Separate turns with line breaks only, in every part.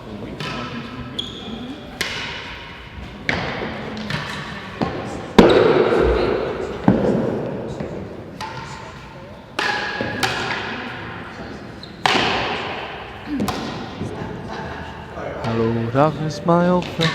4 weeks. I think it's been good.
Hello, darkness, my old friend.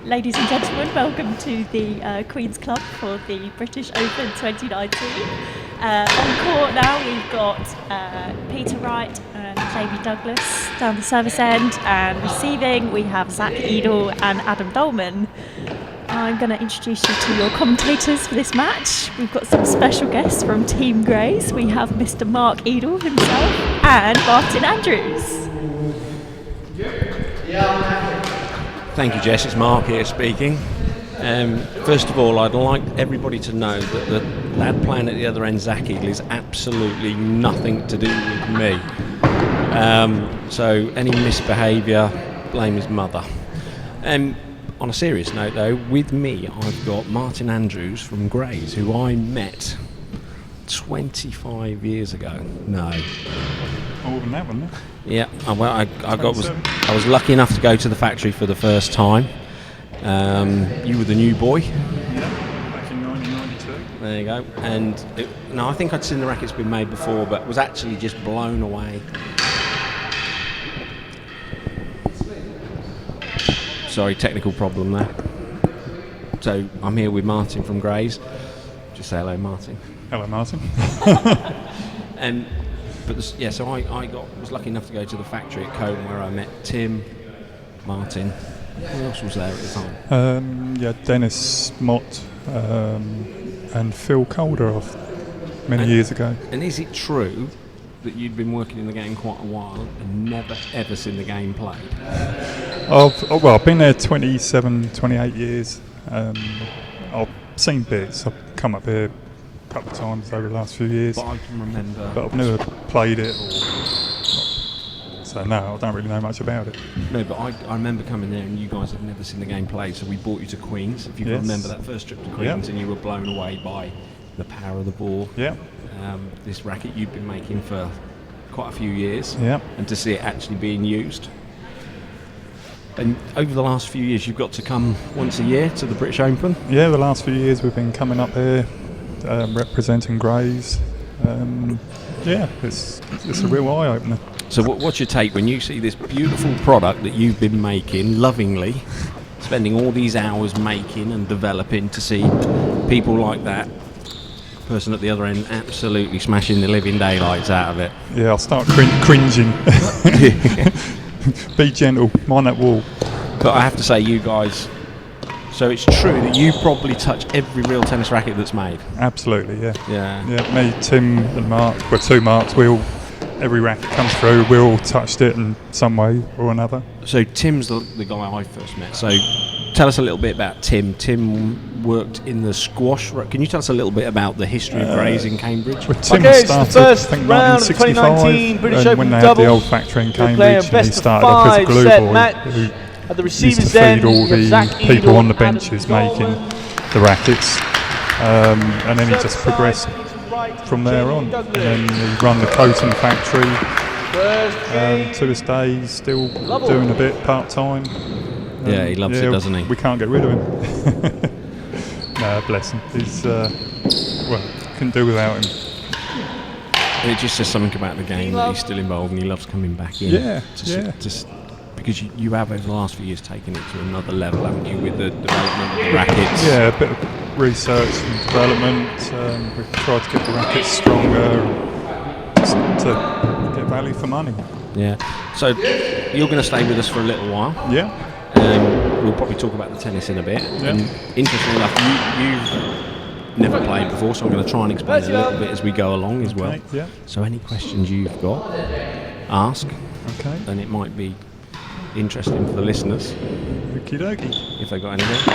Ladies and gentlemen, welcome to the Queen's Club for the British Open 2019. On court now we've got Peter Wright and Jamie Douglas down the service end, and receiving we have Zach Eadle and Adam Dolman. I'm going to introduce you to your commentators for this match. We've got some special guests from Team Grays. We have Mr. Mark Eadle himself and Martin Andrews.
Thank you, Jess. It's Mark here speaking. First of all, I'd like everybody to know that the lad playing at the other end, Zach Eadle, is absolutely nothing to do with me. So any misbehaviour, blame his mother. On a serious note, though, with me, I've got Martin Andrews from Grays, who I met 25 years ago. No.
More than that, wasn't it?
Yeah, I was lucky enough to go to the factory for the first time. You were the new boy.
Yeah, back in 1992.
There you go. And I think I'd seen the rackets been made before, but was actually just blown away. Sorry, technical problem there. So I'm here with Martin from Grays. Just say hello, Martin.
Hello, Martin.
So I was lucky enough to go to the factory at Coden where I met Tim, Martin. Who else was there at the time?
Dennis Mott and Phil Calderoff many years ago.
And is it true that you'd been working in the game quite a while and never ever seen the game played?
I've been there 27, 28 years. I've seen bits. I've come up here a couple of times over the last few years.
But I can remember.
But I've never played it. So no, I don't really know much about it.
No, but I remember coming there and you guys had never seen the game played, so we brought you to Queen's. If you can remember that first trip to Queen's, and you were blown away by the power of the ball.
Yeah.
This racket you'd been making for quite a few years,
Yeah.
and to see it actually being used. And over the last few years, you've got to come once a year to the British Open.
Yeah, the last few years we've been coming up here, representing Grays. Yeah, it's a real eye-opener.
So what's your take when you see this beautiful product that you've been making lovingly, spending all these hours making and developing, to see people like that, person at the other end, absolutely smashing the living daylights out of it?
Yeah, I'll start cringing. Be gentle, mind that wall.
But I have to say, you guys, so it's true that you probably touch every real tennis racket that's made.
Absolutely, yeah.
Yeah.
Yeah, me, Tim and Mark, we're two Marks, every racket comes through, we all touched it in some way or another.
So Tim's the guy I first met. So tell us a little bit about Tim. Tim worked in the squash. Can you tell us a little bit about the history of Grays in Cambridge?
Well, Tim
Okay,
started,
it's the first
I think,
round of
1965,
2019 British
and
Open
when they had the
doubles.
old factory in
We're playing
Cambridge,
a
and he
best of
started off as a glue
five-set
boy
match.
who
At the
used to
receivers
feed
end,
all
you have
the
Zach,
people
Eadle,
on the
Adam
benches
Dolman.
making the rackets, and then he just progressed from there on, and then he run the coating factory. To this day, he's still doing a bit part-time.
Yeah, he loves it, doesn't he?
We can't get rid of him. No, bless him. He's, well, couldn't do without him.
It just says something about the game that he's still involved and he loves coming back in.
Yeah,
Just because you have over the last few years taken it to another level, haven't you, with the development of the rackets?
Yeah, a bit of research and development. We've tried to get the rackets stronger, and just to get value for money.
Yeah. So you're going to stay with us for a little while.
Yeah.
We'll probably talk about the tennis in a bit.
Yeah.
And interestingly enough, you've never played before, so I'm going to try and explain it a little bit as we go along as well.
Okay, yeah.
So any questions you've got, ask.
Okay.
And it might be interesting for the listeners
Okie dokie.
if they got anything.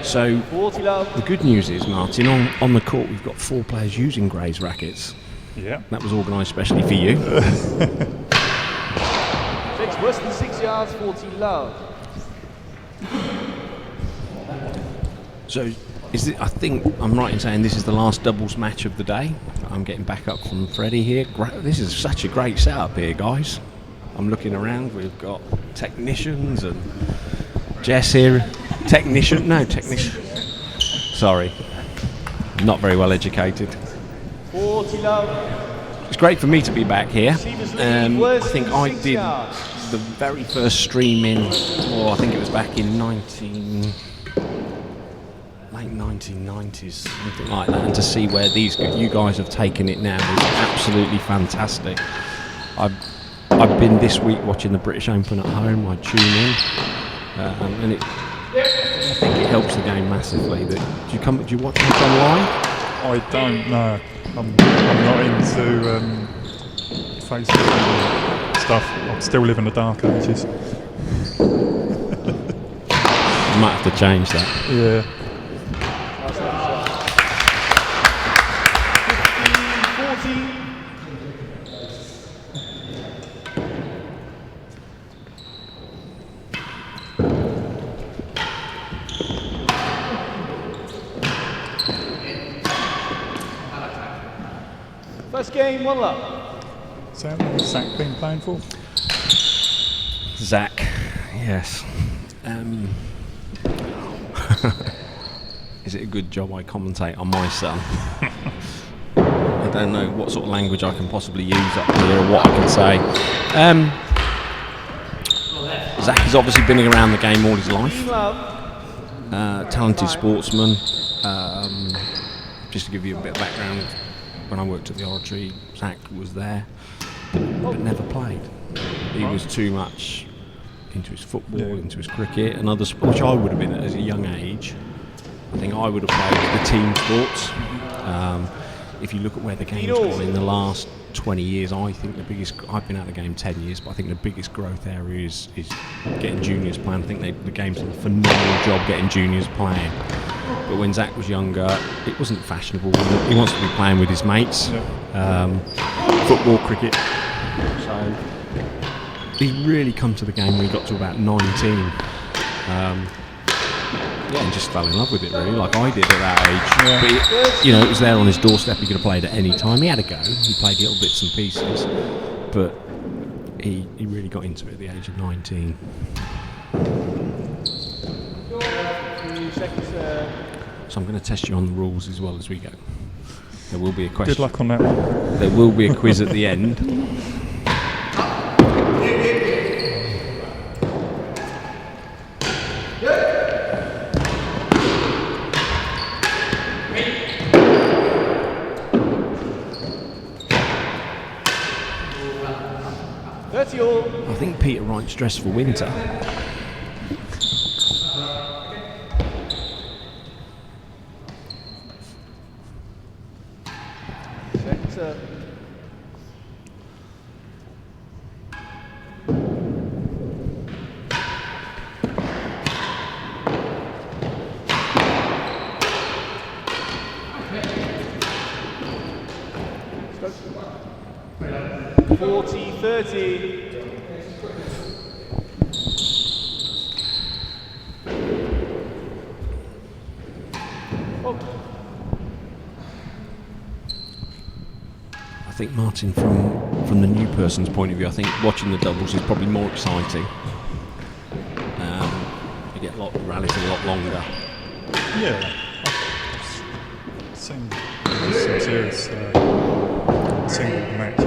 So the good news is, Martin, on the court we've got 4 players using Grays rackets.
Yeah.
That was organised especially for you.
Takes worse than 6 yards, 40 love.
So I think I'm right in saying this is the last doubles match of the day. I'm getting back up from Freddie here. This is such a great setup here, guys. I'm looking around. We've got technicians and Jess here. Technician. Sorry. Not very well educated.
40 love.
It's great for me to be back here. I think I did the very first stream in, I think it was back in late 1990s, something like that, and to see where you guys have taken it now is absolutely fantastic. I've been this week watching the British Open at home. I tune in, and I think it helps the game massively. Do you watch it online?
I don't know. I'm not into Facebook and stuff. I still live in the dark ages.
You might have to change that.
Yeah.
14. First game, 1 love.
So who's Zach been playing for?
Zach, yes. Is it a good job I commentate on my son? I don't know what sort of language I can possibly use up here or what I can say. Zach has obviously been around the game all his life. Talented sportsman. Just to give you a bit of background, when I worked at the Oratory, Zach was there, but never played. He was too much into his football, into his cricket and other sports, which I would have been at as a young age. I think I would have played the team sports. If you look at where the game's gone in the last 20 years, I think I've been out of the game 10 years, but I think the biggest growth area is getting juniors playing. I think the game's done a phenomenal job getting juniors playing. But when Zach was younger, it wasn't fashionable. He wants to be playing with his mates. Football, cricket. So he really come to the game when he got to about 19. Yeah, and just fell in love with it really, like I did at that age. Yeah. But it was there on his doorstep. He could have played at any time. He had a go. He played little bits and pieces, but he really got into it at the age of 19. So I'm going to test you on the rules as well as we go. There will be a question.
Good luck on that one.
There will be a quiz at the end. I think Peter Wright's dressed for winter. I think Martin, from the new person's point of view, I think watching the doubles is probably more exciting. You get rallies a lot longer.
Yeah, I've seen some serious single matches.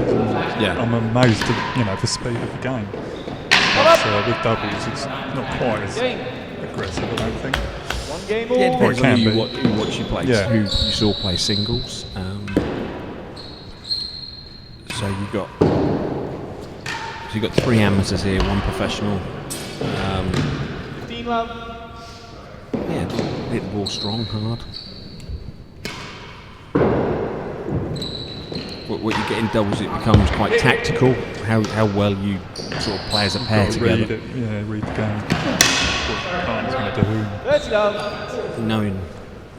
Yeah,
I'm amazed at the speed of the game. But, with doubles, it's not quite as aggressive, I don't think.
One game
yeah, it depends on who
be.
watch you play.
Yeah.
Who you saw play singles. So you've got 3 amateurs here, 1 professional.
15 love.
Yeah, hit the ball strong, hard. What you get in doubles, it becomes quite tactical. How well you sort of play as a pair together.
Read the game. What the partner's going to do.
30 love.
Knowing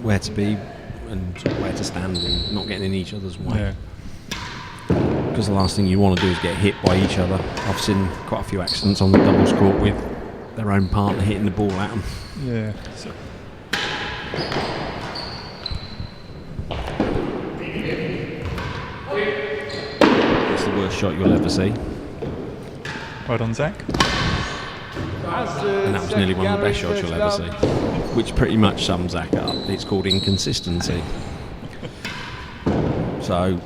where to be and where to stand and not getting in each other's way.
Yeah.
Because the last thing you want to do is get hit by each other. I've seen quite a few accidents on the doubles court with their own partner hitting the ball at them.
Yeah.
It's the worst shot you'll ever see.
Right on, Zach.
And that was nearly one of the best shots you'll ever see. Which pretty much sums Zach up. It's called inconsistency. So...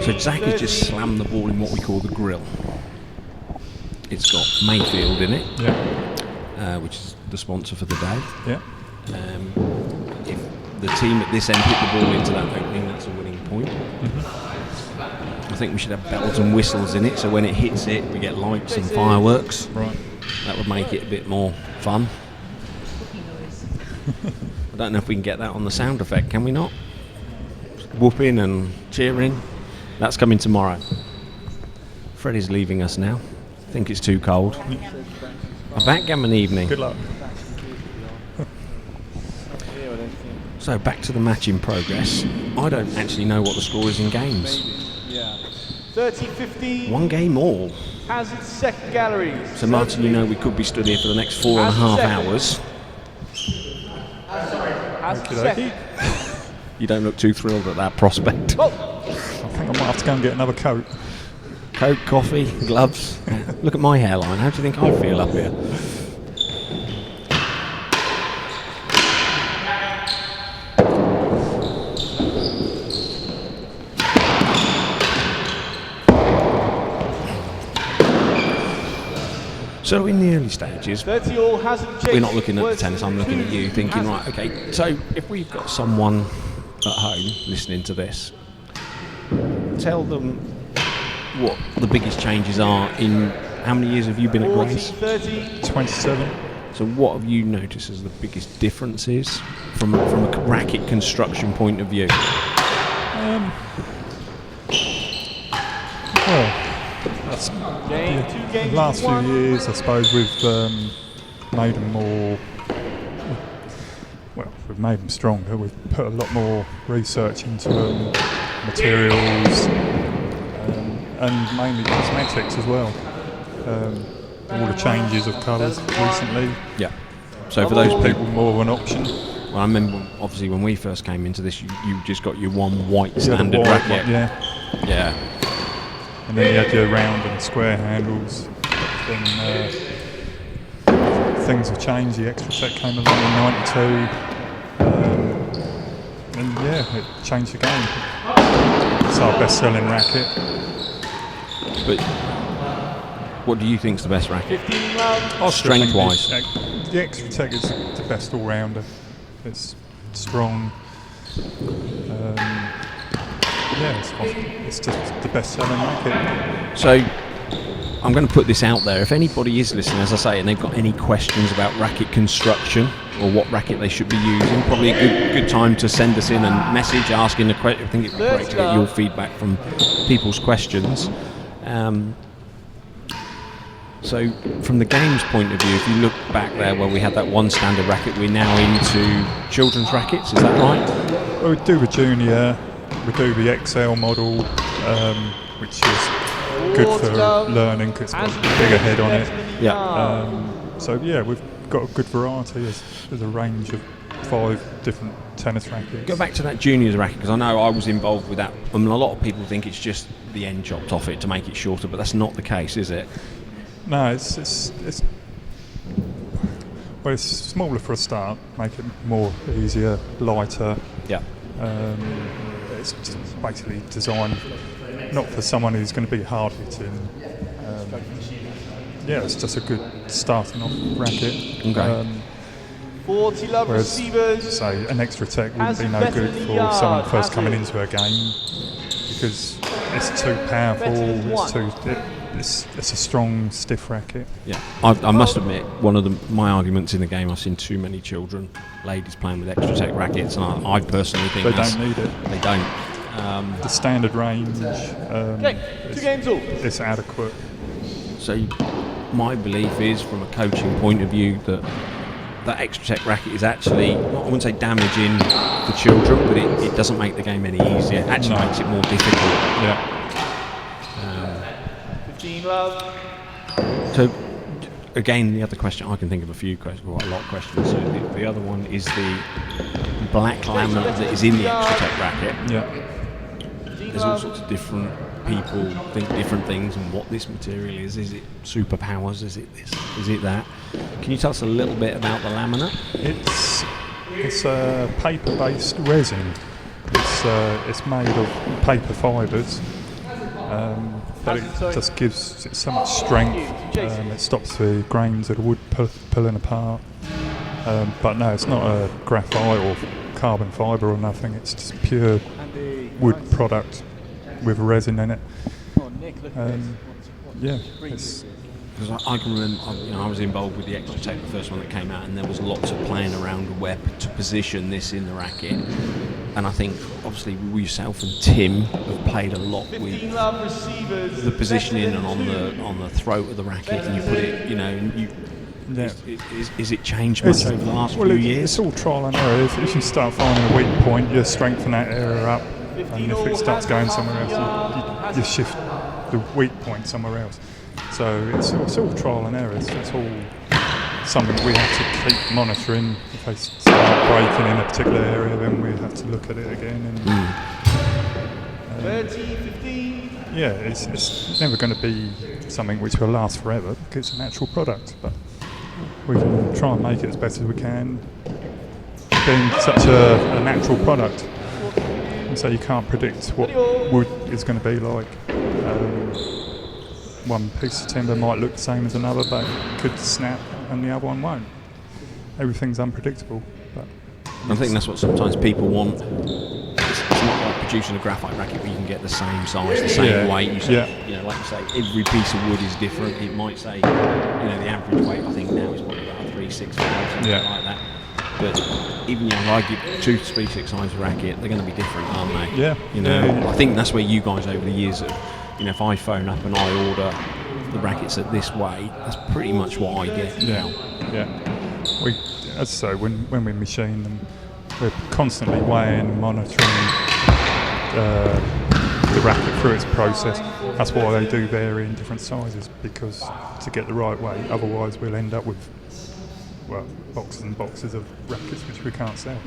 So Zach has just slammed the ball in what we call the grill. It's got Mayfield in it, which is the sponsor for the day.
Yeah.
If the team at this end hit the ball into that opening, that's a winning point. I think we should have bells and whistles in it, so when it hits it, we get lights and fireworks.
Right.
That would make it a bit more fun. I don't know if we can get that on the sound effect, can we not? Whooping and cheering. That's coming tomorrow. Freddie's leaving us now. I think it's too cold. A backgammon evening.
Good luck.
So back to the match in progress. I don't actually know what the score is in games.
30-15.
1 game all.
Has its second gallery.
So Martin, you know we could be stood here for the next 4.5 hours.
Has its second.
You don't look too thrilled at that prospect.
I think I might have to go and get another coat.
Coat, coffee, gloves. Look at my hairline. How do you think I feel up here? So in the early stages,
30 all hasn't changed.
we're not looking at the tennis, I'm looking at you thinking, right, okay, so if we've got someone at home listening to this, tell them what the biggest changes are in, how many years have you been at Grace?
27.
So what have you noticed as the biggest differences from a racket construction point of view?
Well, that's the last few years, I suppose, we've made them more well, we've made them stronger. We've put a lot more research into them, materials, and mainly cosmetics as well. All the changes of colours recently.
Yeah. So for those
people, more of an option.
Well, I remember obviously when we first came into this, you just got your one white
Yeah,
standard
white
racket.
one, yeah.
Yeah.
And then you had your round and square handles. Then things have changed. The Extra Tech came along in '92, and yeah, it changed the game. It's our best-selling racket.
But what do you think's the best racket?
15 rounds.
I still think
Strength-wise?
the Extra Tech is the best all-rounder. It's strong. It's just the best-selling racket.
So I'm going to put this out there. If anybody is listening, as I say, and they've got any questions about racket construction or what racket they should be using, probably a good time to send us in a message asking the question. I think it would be great to get your feedback from people's questions. So from the game's point of view, if you look back there where we had that one standard racket, we're now into children's rackets, is that right?
Well, we do the junior, we do the XL model, which is good for learning because it's got a bigger head on it.
Yeah.
So yeah, we've got a good variety. There's a range of 5 different tennis rackets.
Go back to that juniors racket, because I know I was involved with that. I mean, a lot of people think it's just the end chopped off it to make it shorter, but that's not the case, is it?
No, it's smaller for a start, make it more easier, lighter.
Yeah.
It's just basically designed not for someone who's going to be hard hitting. It's just a good starting off racket.
Okay.
40 love
Whereas,
receivers.
say, an Extra Tech wouldn't be no good for someone first coming into a game because it's too powerful. It's a strong, stiff racket.
Yeah, I must admit, one of my arguments in the game, I've seen too many children, ladies playing with Extra Tech rackets, and I personally think
They don't need it.
They don't.
The standard range,
2 games all.
it's adequate.
So my belief is, from a coaching point of view, that Extra Tech racket is actually, I wouldn't say damaging for children, but it doesn't make the game any easier. It actually makes it more difficult.
Yeah.
15 love.
So, again, the other question, I can think of a few questions, quite a lot of questions. So the other one is the black laminate that is in the Extra Tech racket.
Yeah.
There's all sorts of different people think different things and what this material is. Is it superpowers? Is it this? Is it that? Can you tell us a little bit about the laminate?
It's a paper-based resin. It's made of paper fibres. But it just gives it so much strength. It stops the grains of the wood pulling apart. But no, it's not a graphite or carbon fibre or nothing. It's just pure wood product with resin in it.
Because I can remember, I was involved with the Extra Tech, the first one that came out, and there was lots of playing around the web to position this in the racket. And I think, obviously, yourself and Tim have played a lot with the positioning and on the throat of the racket, and you put it, is it changed much over the last few years?
It's all trial and error. If you start finding a weak point, you strengthen that area up, and if it starts going somewhere else, you shift the weak point somewhere else. So it's all trial and error. It's all something we have to keep monitoring. If they start breaking in a particular area, then we have to look at it again. And
30, 15.
yeah, it's never going to be something which will last forever because it's a natural product. But we can try and make it as best as we can, being such a natural product. And so you can't predict what wood is going to be like. One piece of timber might look the same as another, but it could snap and the other one won't. Everything's unpredictable. But
I think that's what sometimes people want. It's not like producing a graphite racket where you can get the same size, the same weight. Like you say, every piece of wood is different. It might say, the average weight I think now is probably about 365, something like that. But even if I give 2 3/6 size racket, they're going to be different, aren't they?
Yeah.
I think that's where you guys over the years have, if I phone up and I order the rackets at this way, that's pretty much what I get now.
Yeah. we, as I say, when we machine them, we're constantly weighing, monitoring the racket through its process. That's why they do vary in different sizes, because to get the right weight, otherwise we'll end up with boxes and boxes of rackets which we can't sell.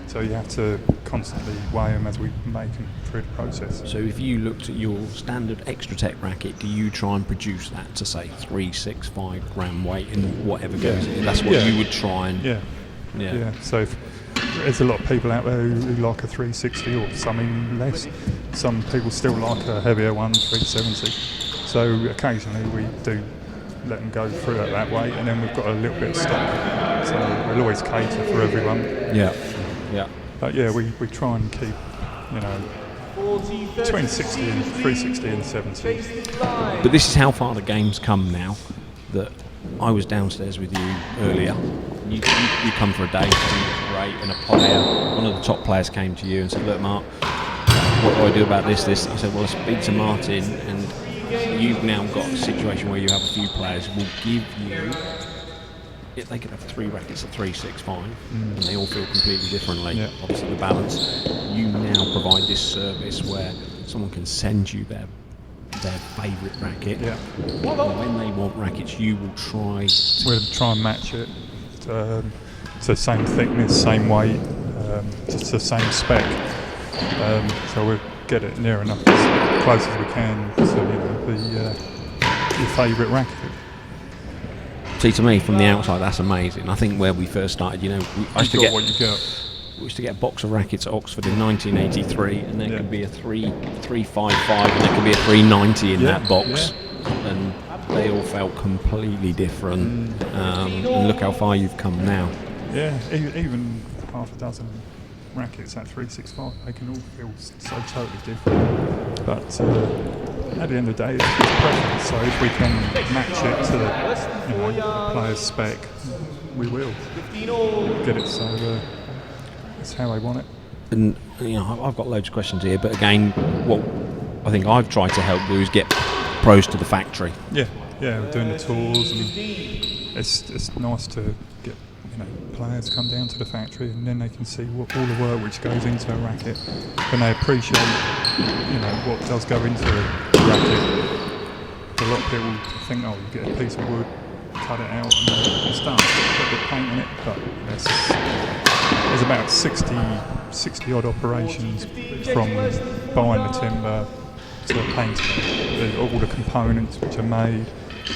So you have to constantly weigh them as we make them through the process.
So if you looked at your standard Extra Tech racket, do you try and produce that to say 3, 6, 5 gram weight and whatever goes in? That's what you would try and...
Yeah. So if there's a lot of people out there who like a 360 or something less. Some people still like a heavier one, 370. So occasionally we do let them go through it that way, and then we've got a little bit of stock. So we'll always cater for everyone.
Yeah.
But yeah, we try and keep, between 60 and 360 and 70.
But this is how far the game's come now. That I was downstairs with you earlier. You come for a day, it was great, and a player, one of the top players came to you and said, "Look, Mark, what do I do about this?" I said, "Well, speak to Martin, and you've now got a situation where you have a few players will give you, if they could have 3 rackets at 3, 6, 5, and they all feel completely differently.
Yeah.
Obviously the balance. You now provide this service where someone can send you their favourite racket.
Yeah.
And when they want rackets, you will try.
We'll try and match it to the same thickness, same weight, just the same spec. So we'll get it near enough as close as we can to your favourite racket.
See, to me, from the outside, that's amazing. I think where we first started, I used to get
what you get.
We used to get a box of rackets at Oxford in 1983, and there could be a 355, and there could be a 390 in that box, and they all felt completely different. And look how far you've come now.
Yeah, even half a dozen rackets at 365, they can all feel so totally different. But at the end of the day, it's preference. So if we can match it to the player's spec, we will get it. So that's how they want it.
And I've got loads of questions here, but again, what I think I've tried to help do is get pros to the factory.
Yeah, we're doing the tours, and it's nice to get players come down to the factory, and then they can see all the work which goes into a racket, and they appreciate what does go into a racket. A lot of people think, you get a piece of wood, cut it out, and it's done. Put a bit of paint on it, but there's about 60 odd operations from buying the timber to painting all the components which are made,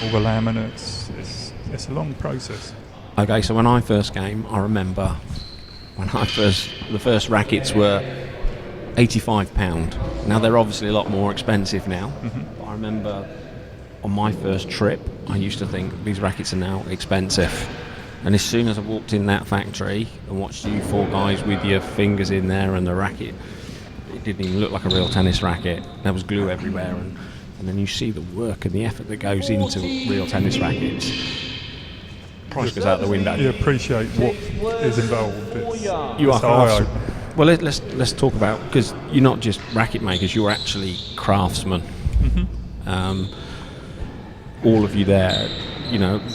all the laminates. It's a long process.
Okay, so when I first came, I remember the first rackets were £85. Now they're obviously a lot more expensive now. But I remember on my first trip, I used to think these rackets are now expensive. And as soon as I walked in that factory and watched you 4 guys with your fingers in there and the racket, it didn't even look like a real tennis racket. There was glue everywhere, and then you see the work and the effort that goes into real tennis rackets. Price goes out the window.
You appreciate what is involved.
You are craftsmen. Well, let's talk about, because you're not just racket makers, you're actually craftsmen. All of you there.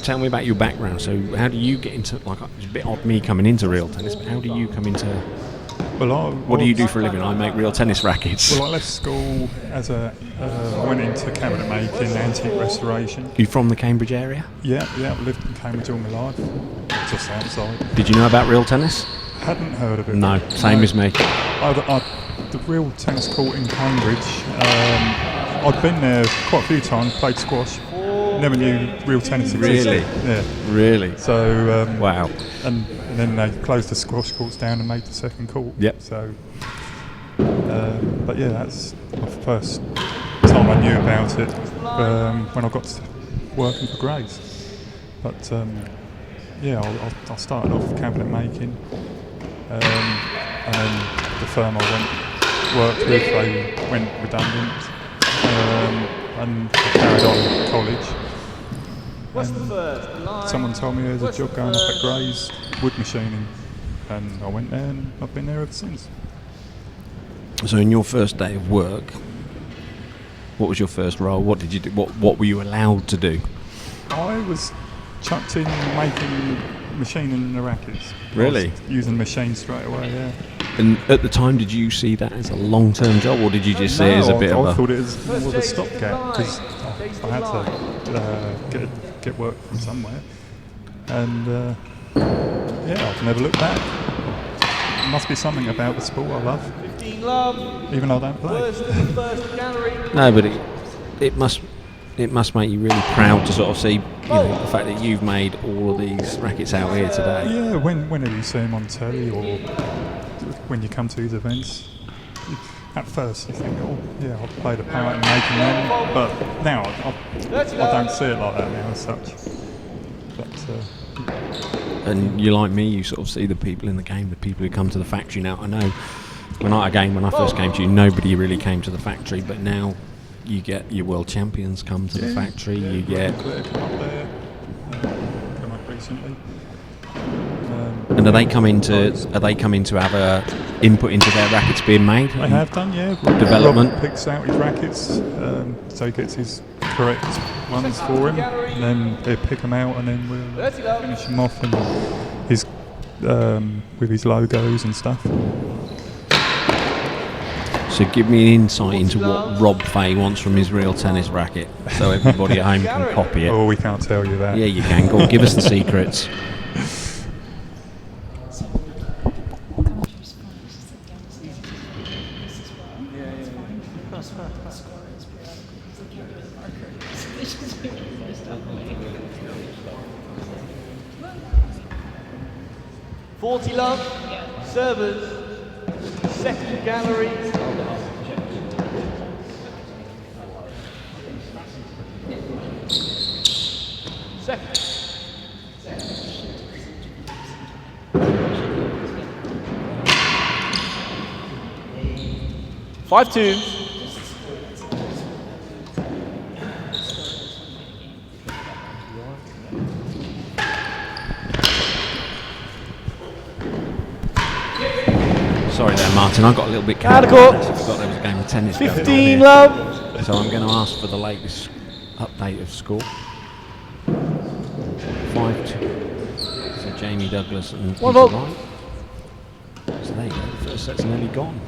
Tell me about your background. So how do you get into, it's a bit odd me coming into real tennis, but how do you come into, what do you do for a living? I make real tennis rackets.
Well, I left school I went into cabinet making, antique restoration.
You from the Cambridge area?
Yeah, I lived in Cambridge all my life, just outside.
Did you know about real tennis?
Hadn't heard of it.
No, same as me.
The real tennis court in Cambridge, I'd been there quite a few times, played squash. Never knew real tennis existed.
Really?
Yeah.
Really?
So
wow.
And then they closed the squash courts down and made the second court.
Yep.
So, but yeah, that's my first time I knew about it when I got to working for Grace. But I started off cabinet making, and then the firm I worked with, they went redundant, and I carried on college. Someone told me there's a job going up at Gray's, wood machining, and I went there and I've been there ever since.
So in your first day of work, what was your first role? What did you do? What were you allowed to do?
I was chucked in making machining the rackets.
Really?
Using machine straight away, yeah.
And at the time, did you see that as a long-term job, or did you just see it as a bit of
I
a...
thought it was more of a stopgap because I had to get work from somewhere. And yeah, I've never looked back. It must be something about the sport I love,
15 love.
even though I don't play.
First gallery.
No, but it must make you really proud to sort of see, the fact that you've made all of these rackets out here today.
Yeah, whenever you see them on telly or when you come to these events, at first you think, oh yeah, I'll play the part in making them, but now I don't see it like that now as such. But,
And you like me, you sort of see the people in the game, the people who come to the factory now. I know when I first came to you, nobody really came to the factory, but now you get your world champions come to the factory. You get
come up there, come up recently.
and are they coming to have a input into their rackets being made?
They have done, yeah.
Development.
Rob picks out his rackets, so he gets his correct ones for him, and then they pick them out, and then we'll finish them off and his with his logos and stuff.
So give me an insight into what Rob Fay wants from his real tennis racket, so everybody at home can copy it.
Oh, we can't tell you that.
Yeah, you can. Go on, give us the secrets.
Forty love. Servers. Second gallery. Second. 5-2.
Sorry there, Martin. I got a little bit
Out of
carried
court.
away. I forgot there was a game of tennis going on
15
here.
love.
So I'm going to ask for the latest update of score. 5-2. So Jamie Douglas and Peter
vote.
Wright. So there you go. The first set's nearly gone.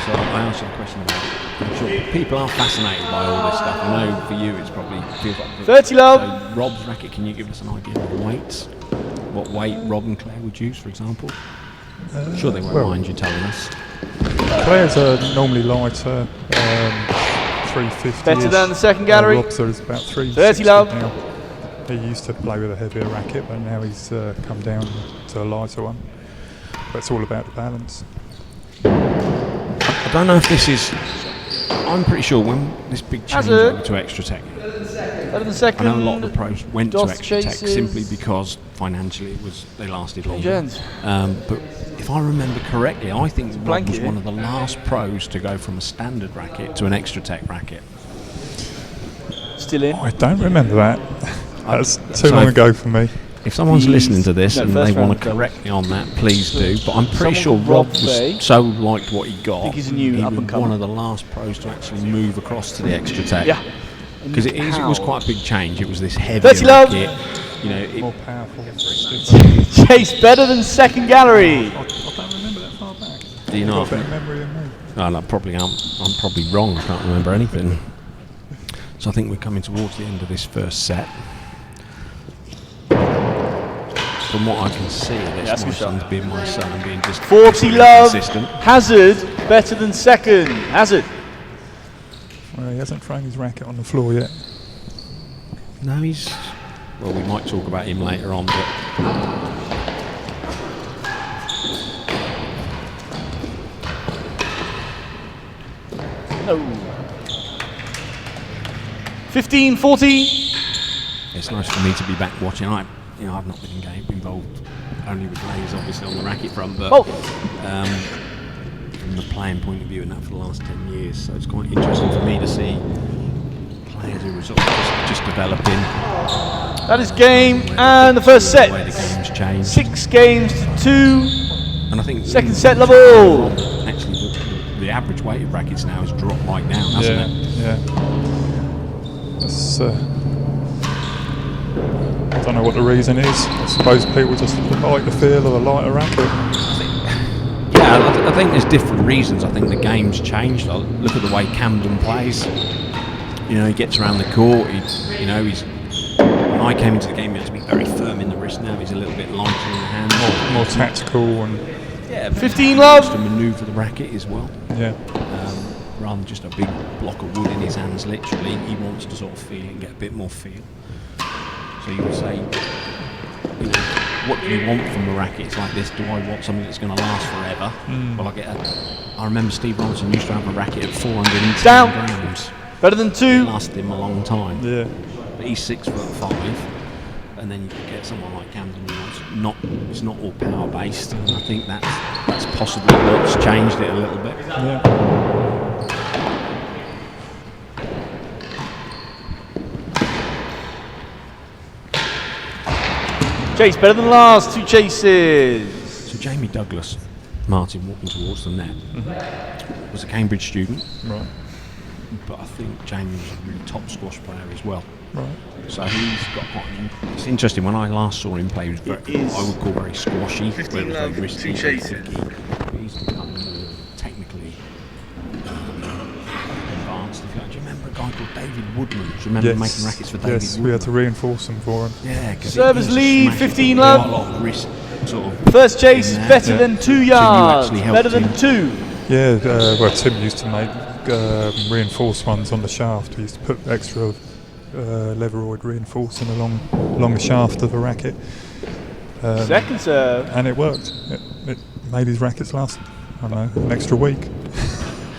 So I asked you a question about. I'm sure people are fascinated by all this stuff. I know for you it's probably feels like
30 love.
So Rob's racket. Can you give us an idea of weights? What weight Rob and Claire would use, for example? I'm sure they won't mind you telling us.
Players are normally lighter, 350.
Better than the second gallery.
Rob's is about 360
30 love.
now. He used to play with a heavier racket, but now he's come down to a lighter one. But it's all about the balance.
I don't know if this is. I'm pretty sure when this big change over to Extra Tech,
Better than second.
I know a lot of the pros went to
Dos
Extra Tech
chases.
simply because financially they lasted longer.
Jones.
But if I remember correctly, I think Rob was
blanket.
one of the last pros to go from a standard racket to an Extra Tech racket.
Still in.
I don't remember that. That's too
So
long ago for me.
If someone's listening to this
No,
and
first
they want
round
to correct me on that, please do. But I'm pretty sure
Someone
Rob
called Rob Fay.
was so liked what he got.
I think he's a new
he
up
was
and comer.
one of the last pros to actually move across to the Extra Tech.
Yeah.
Because it was
Power.
quite a big change. It was this heavy
30 love.
racket. You know,
More powerful.
Chase better than second gallery.
I don't remember that far back.
do you
I've
know?
got a better memory than me.
No, I'm probably wrong. I can't remember anything. So I think we're coming towards the end of this first set. From what I can see,
that's
that's
a
my
good shot.
son's being my son and being just
40
really
love.
consistent.
Hazard better than second. Hazard.
Well, he hasn't thrown his racket on the floor yet.
No, he's. Well, we might talk about him later on, but.
No. 15-40.
It's nice for me to be back watching. I've not been involved only with players, obviously, on the racket front, but
Oh.
From the playing point of view, and that for the last 10 years. So it's quite interesting for me to see players who are sort of just developing.
That is game and the first set.
The way the game's changed.
6 games to 2.
And I think
Second set level.
Actually, the average weight of rackets now has dropped right down, hasn't it?
Yeah. It's, I don't know what the reason is. I suppose people just like the feel of a lighter racket.
Yeah, I think there's different reasons. I think the game's changed. I look at the way Camden plays. You know, he gets around the court. When I came into the game, he had to be very firm in the wrist. Now he's a little bit lighter in the hand.
More tactical and
15 love.
To manoeuvre the racket as well.
yeah.
Rather than just a big block of wood in his hands, literally, he wants to sort of feel it and get a bit more feel. So you would say, what do you want from a racket? It's like this. Do I want something that's going to last forever? Well, I remember Steve Robinson used to have a racket at 410
Down.
grams.
Better than
It
2.
lasted him a long time.
Yeah.
But he's 6'5", and then you could get someone like Camden who it's not all power based, and I think that's possibly what's changed it a little bit.
Yeah.
Chase better than last. 2 chases.
So Jamie Douglas, Martin walking towards the net, was a Cambridge student,
Right.
but I think Jamie was a really top squash player as well.
Right.
So he's got quite. It's interesting. When I last saw him play, he was very, I would call very squashy, where it was very risky, very tricky. But he's become more technically advanced. Do you remember a guy called David Woodman? Do you remember making rackets for David
Yes,
Woodman?
we had to reinforce them for him.
Yeah, because
Servers lead, 15
love.
love.
A lot of wrist, sort of.
First chase
in there.
better than 2 yards.
actually helped
Better than
him.
2.
Yeah, well, Tim used to make reinforced ones on the shaft. He used to put extra leveroid reinforcing along the shaft of a racket.
Second serve.
And it worked. It made his rackets last, I don't know, an extra week.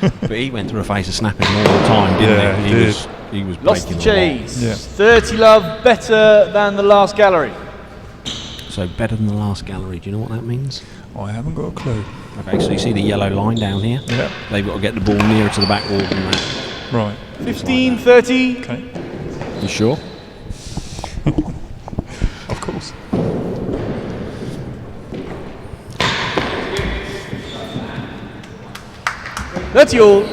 But he went through a phase of snapping all the time, didn't
Yeah,
he?
he did.
He was
Lost the
breaking a lot.
chase.
Yeah.
30 love better than the last gallery.
So better than the last gallery. Do you know what that means?
I haven't got a clue.
Okay, so you see the yellow line down here?
Yeah.
They've got to get the ball nearer to the back wall than that.
Right.
15, 30.
Okay.
You sure?
Of course.
That's all.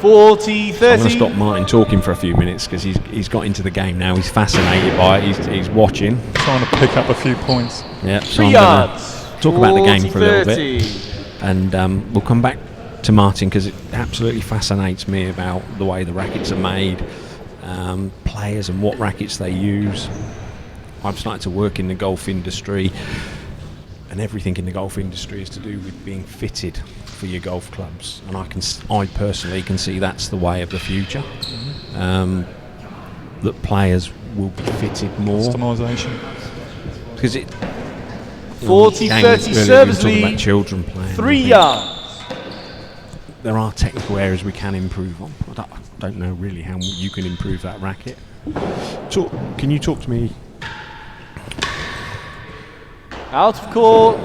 40, 30.
I'm going to stop Martin talking for a few minutes because he's got into the game now. He's fascinated by it. He's watching.
Trying to pick up a few points.
Yeah. So
3
I'm
yards.
talk about the game for a little
30.
bit, and we'll come back to Martin because it absolutely fascinates me about the way the rackets are made, players and what rackets they use. I've started to work in the golf industry, and everything in the golf industry is to do with being fitted for your golf clubs, and I personally can see that's the way of the future. That players will be fitted more
Customisation.
because it.
40, 30 service
About
lead.
children playing.
3 yards.
There are technical areas we can improve on. I don't know really how you can improve that racket. Can you talk to me
Out of court.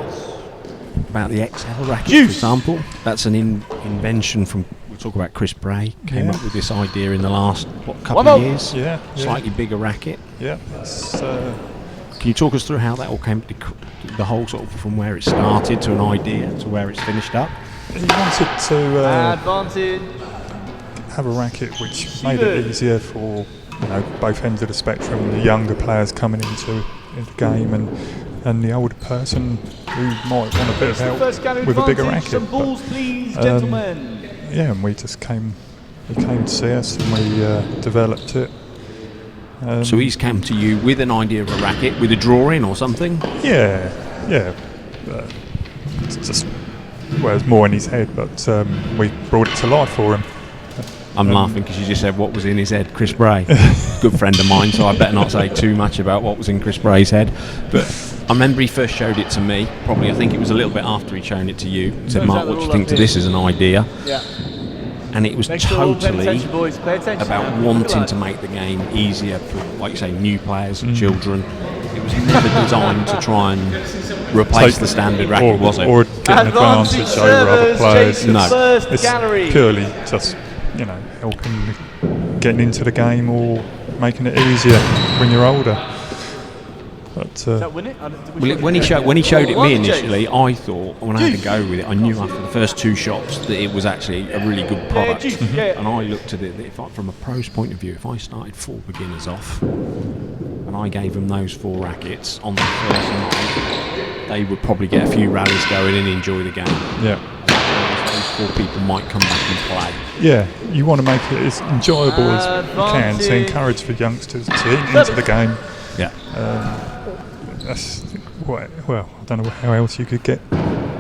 about the XL racket,
Juice.
for example? That's an invention from. We'll talk about Chris Bray. Came up with this idea in the last couple
One
of
up.
years.
Yeah.
Slightly bigger racket.
Yeah. It's,
Can you talk us through how that all came? The whole sort of from where it started to an idea to where it's finished up.
he wanted to
Advantage.
have a racket which made it easier for both ends of the spectrum, the younger players coming into the game and the older person who might want a bit of help with a bigger racket.
Some balls, please, gentlemen.
Yeah, and he came to see us and we developed it.
So he's come to you with an idea of a racket, with a drawing or something?
Yeah. It's just, it's more in his head, but we brought it to life for him.
I'm laughing because you just said what was in his head. Chris Bray, good friend of mine, so I better not say too much about what was in Chris Bray's head. But I remember he first showed it to me, probably I think it was a little bit after he'd shown it to you. He said, Mark, what do you think to this as an idea?
Yeah.
And it was
Make sure all pay
totally
attention, boys. Pay attention.
about wanting to make the game easier for, like you say, new players and children. It was never designed to try and replace the standard racket, was it?
Or get an advantage over other players.
No.
First
It's
gallery.
purely just, helping getting into the game or making it easier when you're older. But
Does that win it?
Well, when he showed it me initially, I thought, when I had to go with it, I knew after the first 2 shots that it was actually a really good product. And I looked at it, from a pro's point of view, if I started 4 beginners off and I gave them those 4 rackets on the first night, they would probably get a few rallies going and enjoy the game.
Yeah.
Those 4 people might come back and play.
Yeah, you want to make it as enjoyable as you can to encourage the youngsters to get into the game.
Yeah.
Well, I don't know how else you could get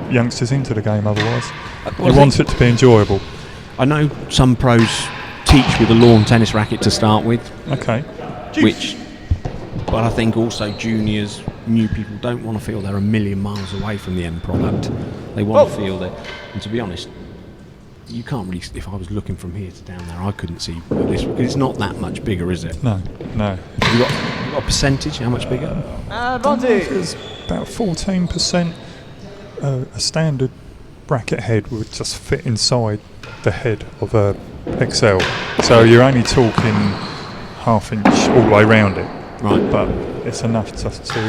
youngsters into the game otherwise.
Well,
You want it to be enjoyable.
I know some pros teach with a lawn tennis racket to start with.
Okay.
But I think also juniors, new people don't want to feel they're a million miles away from the end product. They want to feel that, and to be honest, you can't really, if I was looking from here to down there, I couldn't see this, because it's not that much bigger, is it?
No.
You got a percentage, how much bigger?
Advantage.
It's about 14%. A standard bracket head would just fit inside the head of a XL. So you're only talking ½ inch all the way around it.
Right.
But it's enough just to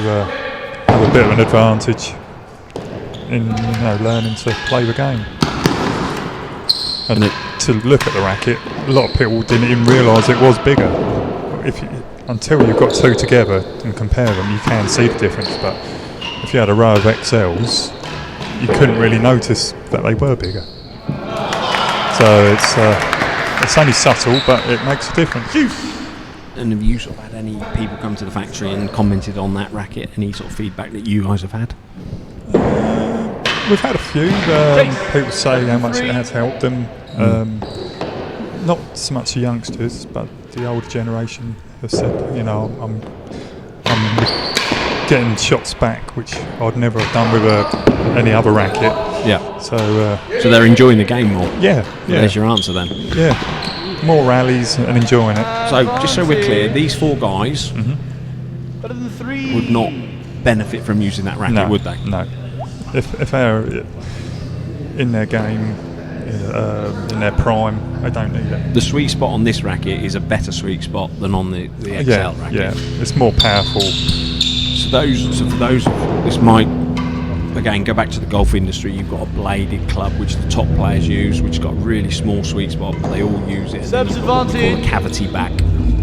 have a bit of an advantage in learning to play the game. And to look at the racket, a lot of people didn't even realise it was bigger. Until you've got 2 together and compare them, you can see the difference. But if you had a row of XLs, you couldn't really notice that they were bigger. So it's only subtle, but it makes a difference.
And have you sort of had any people come to the factory and commented on that racket? Any sort of feedback that you guys have had?
We've had a few. People say how much it has helped them. Not so much the youngsters, but the older generation have said, I'm getting shots back, which I'd never have done with any other racket.
Yeah.
So
they're enjoying the game more.
Yeah.
There's your answer then.
Yeah. More rallies and enjoying it.
So just so we're clear, these 4 guys
Better than 3.
would not benefit from using that racket, would they?
No. If they're in their game, in their prime, they don't need it.
The sweet spot on this racket is a better sweet spot than on the XL racket.
Yeah, it's more powerful.
So for those, this might again go back to the golf industry. You've got a bladed club which the top players use, which has got a really small sweet spot, but they all use it.
Service
and then you've got what we call a
advantage.
cavity back,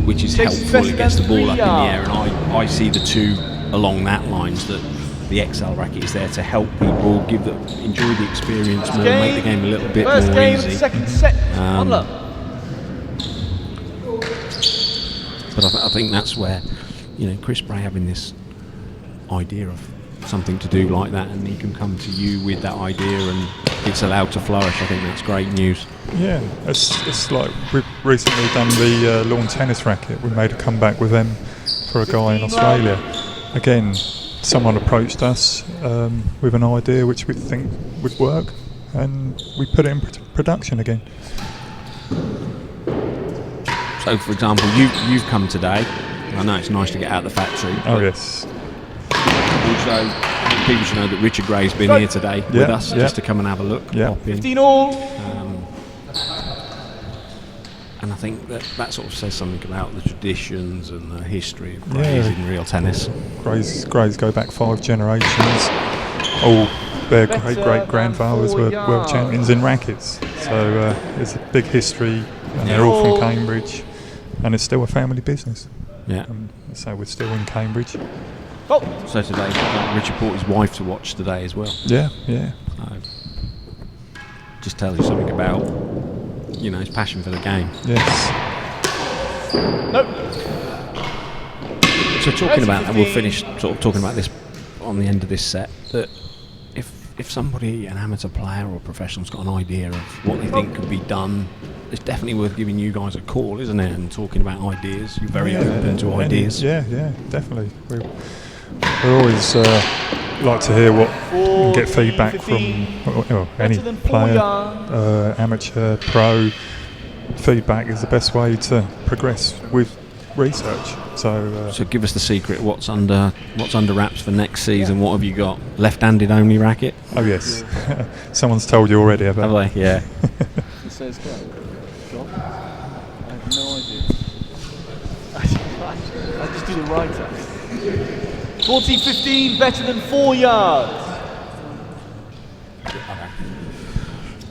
which is
Takes
helpful. It gets the ball up in the
3
air, and I see the 2 along that lines, that the XL racket is there to help people enjoy the experience more, make the game a little bit
First
more
game
easy.
of the second set. On love.
But I think that's where, Chris Bray having this idea of something to do like that, and he can come to you with that idea and it's allowed to flourish. I think that's great news.
Yeah, it's like we've recently done the lawn tennis racket. We made a comeback with them for a guy in Australia. Again, someone approached us with an idea which we think would work, and we put it in production again.
So, for example, you've come today. I know it's nice to get out of the factory.
Oh yes.
Also, people should know that Richard Gray's been here today with us just to come and have a look.
Yeah.
Pop in.
15 all.
And I think that sort of says something about the traditions and the history of Grays in real tennis.
Grays go back 5 generations. All their great-great-grandfathers were world champions in rackets. So it's a big history, and they're all from Cambridge, and it's still a family business.
Yeah.
So we're still in Cambridge.
So today, Richard brought his wife to watch today as well.
Yeah.
Just tells you something about, his passion for the game.
Yes.
So talking about that, we'll finish sort of talking about this on the end of this set, that if somebody, an amateur player or a professional's got an idea of what they think could be done, it's definitely worth giving you guys a call, isn't it, and talking about ideas. You're very open to ideas.
Yeah, definitely. We always like to hear and get feedback from any player, amateur, pro. Feedback is the best way to progress with research. So
give us the secret. What's under wraps for next season? What have you got? Left-handed only racket?
Oh yes, someone's told you already about.
Have they? Yeah.
It says go. John? I have no idea. I just do the right 40-15, better than 4 yards.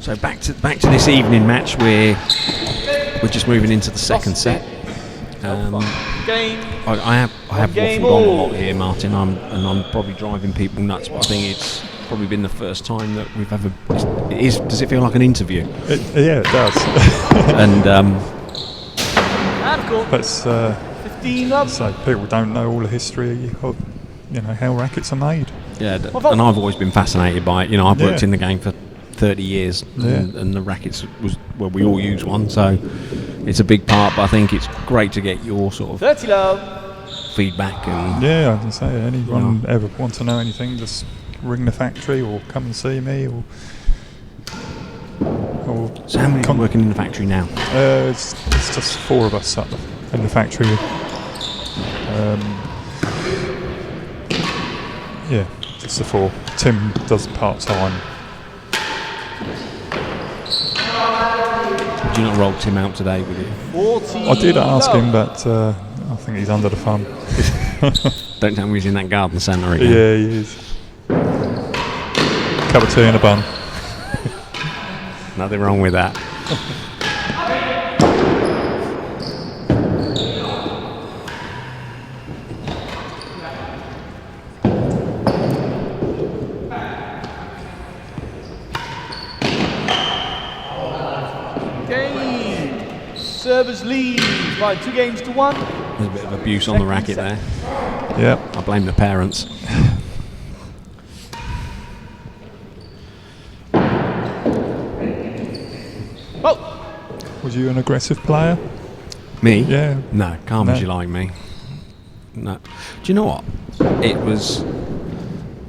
So back to this evening match. We're just moving into the second set.
Game.
I have
Game
waffled on a
all.
lot here, Martin. I'm probably driving people nuts, but I think it's probably been the first time that we've ever. Does it feel like an interview?
Yeah, it does.
And
And of course,
That's
15 love.
so people don't know all the history of how rackets are made.
yeah, and I've always been fascinated by it. You know, I've worked
Yeah.
in the game for 30 years, and the rackets we all use one, so it's a big part. But I think it's great to get your sort of
30 love.
feedback and
Yeah, I can say anyone ever want to know anything, just ring the factory or come and see me or
So how many are working in the factory now?
it's just 4 of us up in the factory. Yeah, just the 4. Tim does part-time.
Did you not roll Tim out today with you?
40
I did ask
love.
him, but I think he's under the thumb.
Don't tell me he's in that garden centre again.
Yeah, he is. Cup of tea and a bun.
Nothing wrong with that.
Game. Servers lead by 2 games to 1.
There's a bit of abuse on the racket there.
Yeah.
I blame the parents.
Oh,
Was you an aggressive player?
Me?
Yeah.
No, calm
No.
as you like me. No. Do you know what? It was.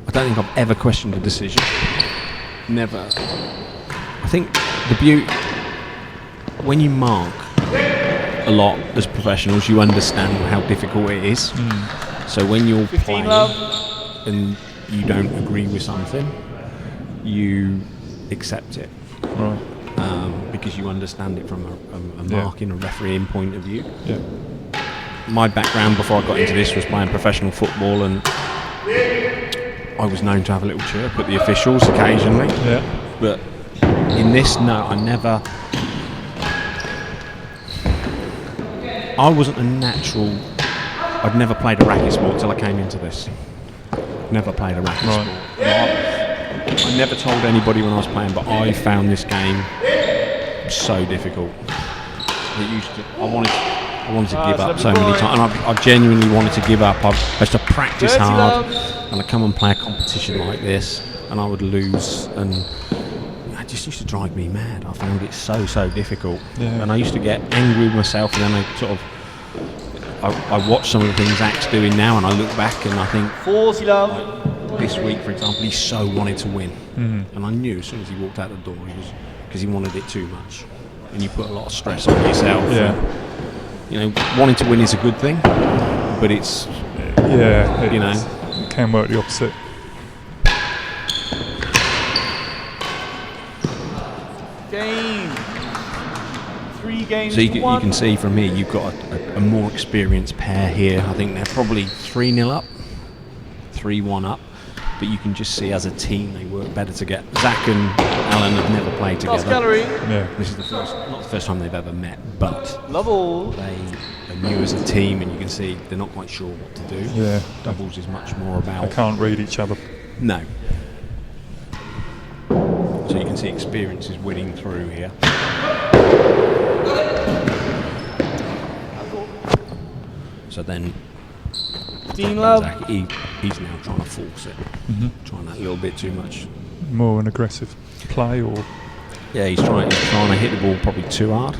I don't think I've ever questioned a decision. Never. I think the beauty. When you mark a lot as professionals, you understand how difficult it is. So when you're
15
playing
love.
and you don't agree with something, you accept it.
Right.
Because you understand it from a
Yeah.
marking, a refereeing point of view.
Yeah.
My background before I got into this was playing professional football, and I was known to have a little chirp at the officials occasionally.
Yeah.
But in this, no, I never. I wasn't a natural. I'd never played a racket sport till I came into this. Never played a racket
Right.
sport. I never told anybody when I was playing, but I found this game so difficult. It used to, I wanted to give up so many times, and I genuinely wanted to give up. I used to practice
30
hard,
love.
and I'd come and play a competition like this, and I would lose, and it just used to drive me mad. I found it so difficult,
Yeah.
and I used to get angry with myself, and then I sort of. I watch some of the things Zach's doing now, and I look back and I think,
40 love.
this week, for example, he so wanted to win, and I knew as soon as he walked out the door, because he wanted it too much, and you put a lot of stress on yourself.
Yeah.
You know, wanting to win is a good thing, but it's
Yeah.
You know.
It can work the opposite.
Game. 3 games
so you
to
can,
1.
you can see from here you've got a more experienced pair here. I think they're probably 3-0 up, 3-1 up. But you can just see as a team they work better together. Zach and Alan have never played
Cross
together.
gallery.
Yeah.
This is not the first time they've ever met, but
Love all.
they are new as a team, and you can see they're not quite sure what to do.
Yeah.
Doubles is much more
They
about
can't read each other.
no. So you can see experience is winning through here. So then
15 love.
Zach, he's now trying to force it, trying that little bit too much.
More an aggressive play or.
Yeah, he's trying to hit the ball probably too hard.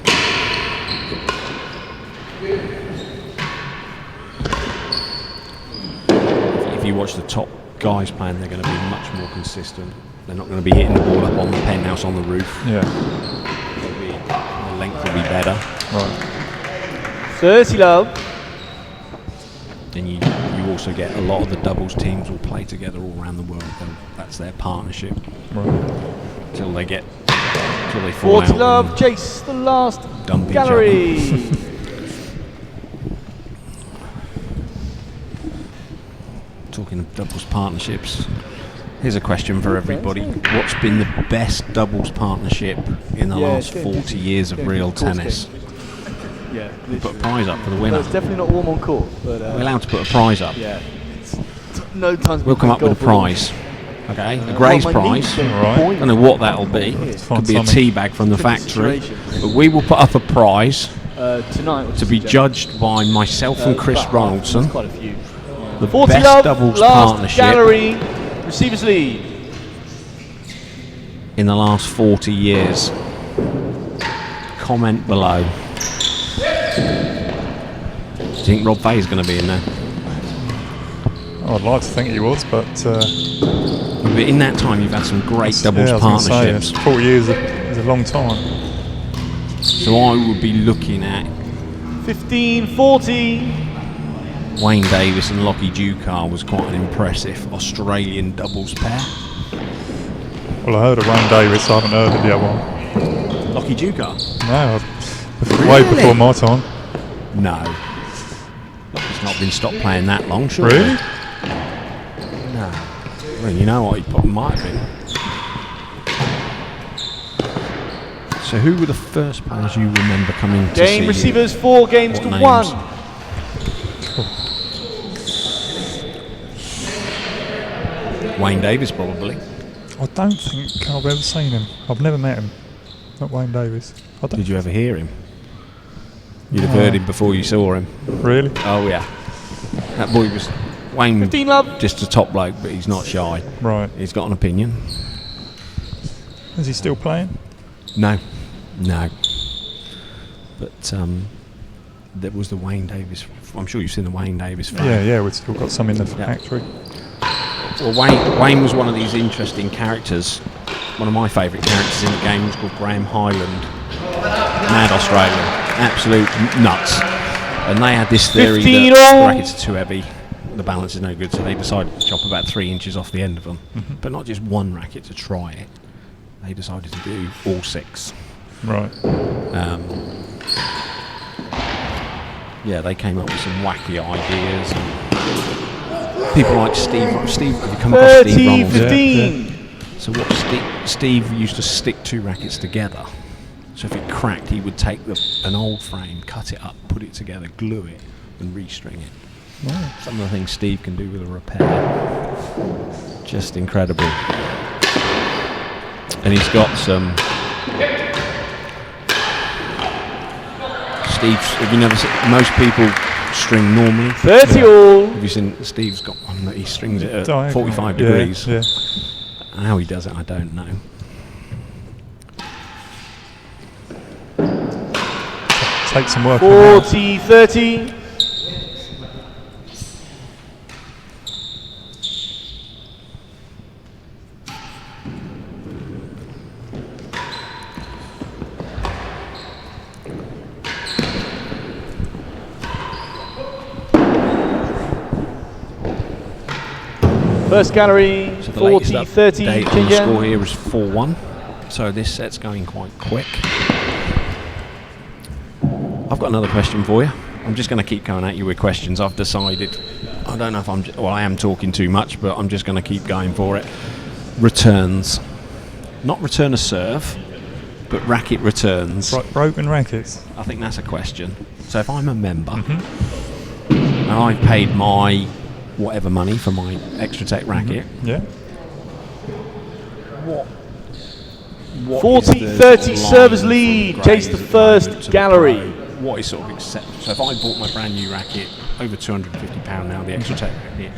If you watch the top guys playing, they're going to be much more consistent. They're not going to be hitting the ball up on the penthouse on the roof.
Yeah.
The length will be better.
Right.
30 love.
And you also get a lot of the doubles teams will play together all around the world. That's their partnership
Right.
until they fall
40
out.
love.
and
Chase the last
dump each
gallery.
talking of doubles partnerships, here's a question for everybody. What's been the best doubles partnership in the last 40 years of real tennis?
Yeah,
We'll put a prize up for the winner.
No, it's definitely not warm on court. But,
We're allowed to put a prize up.
Yeah. No time.
We'll come up with a prize. Okay, a Gray's prize.
Right.
I don't know what that'll be. Could be a tea bag from the factory. But we will put up a prize
tonight
to be judged by myself and Chris Ronaldson.
Quite a few.
The
40
best
love,
doubles
last
partnership
gallery, receivers lead.
in the last 40 years. Comment below. Do you think Rob Fay's going to be in there?
I'd like to think he was, but
But in that time, you've had some great doubles
yeah, I was gonna
partnerships.
say, 40 years is a long time.
So I would be looking at
15-40.
Wayne Davis and Lockie Dukar was quite an impressive Australian doubles pair.
Well, I heard of Wayne Davis, I haven't heard of the other one.
Lockie Dukar?
No, way before my time.
No. He's not been stopped playing that long, surely.
Really?
No. Well, you know what, he probably might have been. So who were the first players you remember coming to see
Game
you?
receivers 4 games
What
to
names?
1.
Wayne Davis, probably.
I don't think I've ever seen him. I've never met him. Not Wayne Davis. I don't
Did you ever hear him? You'd have
No.
heard him before you saw him.
Really?
Oh yeah. That boy was Wayne.
15 love.
Just a top bloke, but he's not shy.
Right.
He's got an opinion.
Is he still playing?
No. But there was the Wayne Davis. I'm sure you've seen the Wayne Davis film.
Yeah, we've still got some in the
Yeah.
factory.
Well, Wayne was one of these interesting characters. One of my favourite characters in the game was called Graham Highland. Mad Australian. Absolute nuts. And they had this theory
15
that
all.
the rackets are too heavy, the balance is no good, so they decided to chop about 3 inches off the end of them. But not just one racket to try it. They decided to do all 6.
Right.
Yeah, they came up with some wacky ideas. And people like Steve, have you come across Steve
30,
Ronald?
15.
So what Steve used to stick 2 rackets together. So if it cracked, he would take an old frame, cut it up, put it together, glue it, and restring it.
Right.
Some of the things Steve can do with a repair, just incredible. And he's got some. Have you never seen? Most people string normally.
30 all.
Have you seen? Steve's got one that he strings it at
Diagonal.
45
Yeah,
degrees.
Yeah.
How he does it, I don't know.
Take some work. on that.
40-30. First gallery,
So the latest
40-30.
update on the score here is 4-1. So this set's going quite quick. I've got another question for you. I'm just going to keep going at you with questions. I've decided. I don't know if I am talking too much, but I'm just going to keep going for it. Returns. Not return a serve, but racket returns.
Broken rackets.
I think that's a question. So if I'm a member and I've paid my whatever money for my Extra Tech racket,
Yeah.
what
40-30
is the
servers
line
lead.
from
Chase the
Grays
first
at the moment to the
gallery.
pro? What is sort of acceptable? So if I bought my brand new racket, over £250 now, the Extra Tech racket,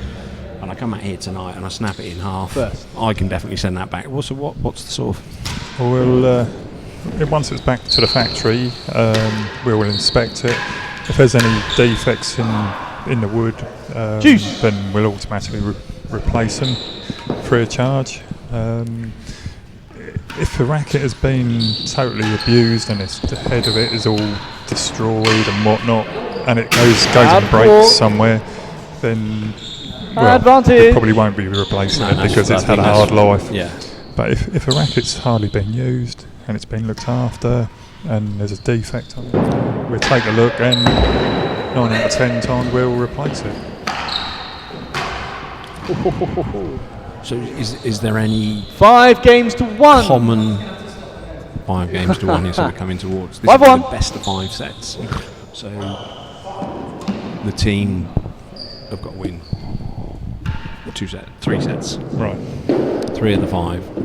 and I come out here tonight and I snap it in half,
First.
I can definitely send that back. What's the sort of?
Well, once it's back to the factory, we will inspect it. If there's any defects in the wood,
Juice.
then we'll automatically replace them free of charge. If the racket has been totally abused and the head of it is all destroyed and whatnot, and it goes and breaks somewhere, then
Advantage.
it probably won't be replacing
No,
it because it's had a hard life.
Yeah.
But if a racket's hardly been used and it's been looked after and there's a defect on it, we'll take a look and 9 out of 10 times we'll replace it.
So is there any
5 games to 1.
common 5 games to 1 here, so we're coming towards this
5-1.
is the best of 5 sets. So the team have got to win the 3 sets.
Right.
3 of the 5.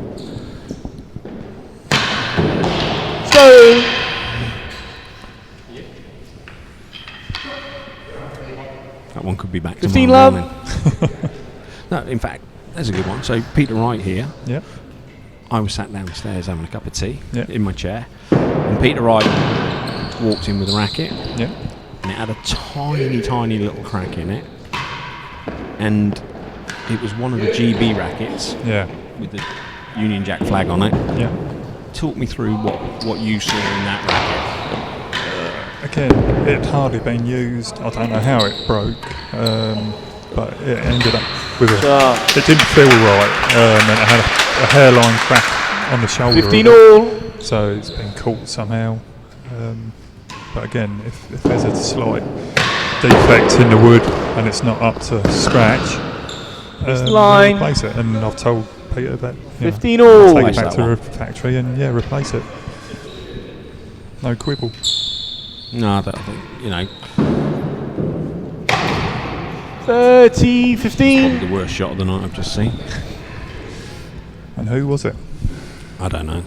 Let's go.
That one could be back
15
tomorrow
love.
morning. No, in fact, there's a good one. So Peter Wright here.
Yep.
I was sat downstairs having a cup of tea
Yeah.
in my chair, and Peter Wright walked in with a racket,
Yep.
and it had a tiny, tiny little crack in it, and it was one of the GB rackets
Yeah.
with the Union Jack flag on it.
Yeah.
Talk me through what you saw in that racket.
Again, it had hardly been used. I don't know how it broke, but it ended up with it didn't feel right, and it had a hairline crack on the shoulder.
15
of it.
all.
So it's been caught somehow. But again, if there's a slight defect in the wood and it's not up to scratch,
line.
replace it. And I've told Peter that
15 all.
take
Replace
it back
that
to
one.
the factory and replace it. No quibble.
No, I don't think,
30, 15.
the worst shot of the night I've just seen.
And who was it?
I don't know.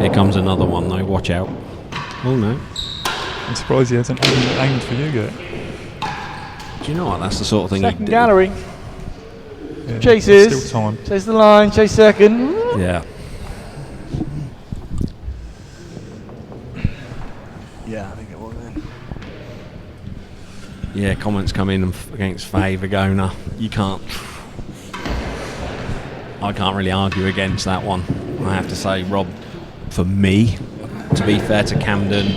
Here comes another one though, watch out. Oh no.
I'm surprised he hasn't even aimed for you yet.
Do you know what? That's the sort of thing
Second
he'd do.
gallery.
Yeah,
Chases.
Still time.
Chase the line. Chase second.
Yeah.
Yeah, I think it was then.
Yeah, comments come in against Faye Vagona. I can't really argue against that one. I have to say, Rob, for me, to be fair to Camden,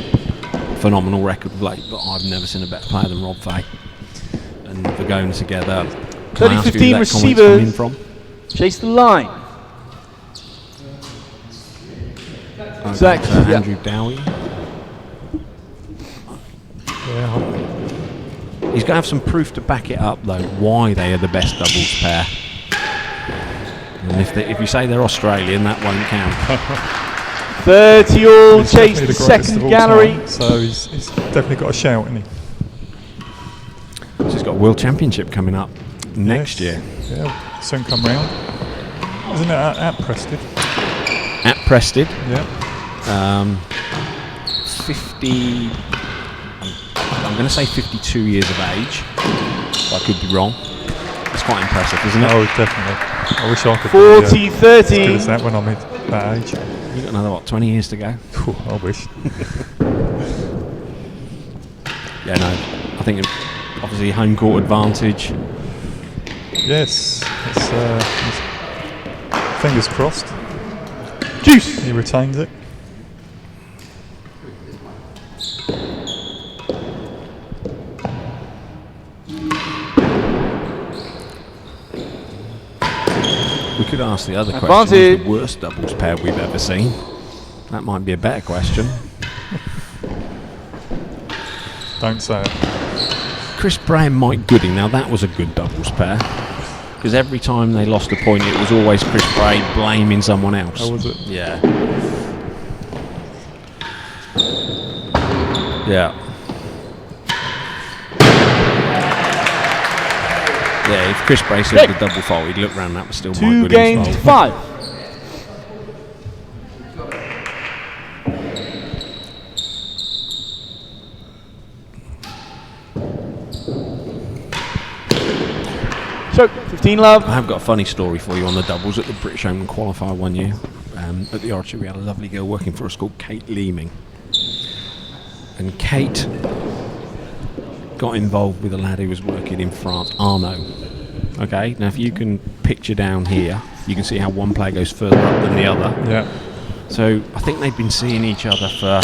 phenomenal record of late, but I've never seen a better player than Rob Faye and Vagona together. Can I ask you who
30-15
that comment's
receivers.
coming from?
Chase the line.
Okay,
Zach,
so
yeah.
Andrew Dowie.
Yeah.
He's going to have some proof to back it up, though, why they are the best doubles pair. And if you say they're Australian, that won't count.
30 all.
He's
Chase
definitely
the
greatest
second
of all
gallery.
time, so he's definitely got a shout, hasn't he?
So he's got a World Championship coming up next
Yes.
year.
Yeah, soon come round. Isn't it at Preston?
At Preston.
Yeah.
50... I'm going to say 52 years of age. I could be wrong. It's quite impressive, isn't it?
Oh, definitely. I wish I could
40,
be as good
30.
as that when I'm at that age.
You've got another, 20 years to go?
Phew, I wish.
Yeah, no. I think obviously home court advantage.
Yes. It's, fingers crossed.
Juice.
He retains it.
We could ask the other question,
Advantage.
who's the worst doubles pair we've ever seen? That might be a better question.
Don't say it.
Chris Bray and Mike Gooding, now that was a good doubles pair. Because every time they lost a point, it was always Chris Bray blaming someone else.
Oh, was it?
Yeah. Yeah. Yeah, if Chris Bray said the double fault, he'd look round, that was still Mike
2
Gooding's
games to
fault.
5. So, 15 love.
I have got a funny story for you on the doubles. At the British Open qualifier one year, at the Archery, we had a lovely girl working for us called Kate Leeming. And Kate got involved with a lad who was working in France, Arnaud. Okay, now if you can picture down here, you can see how one player goes further up than the other.
Yeah.
So I think they'd been seeing each other for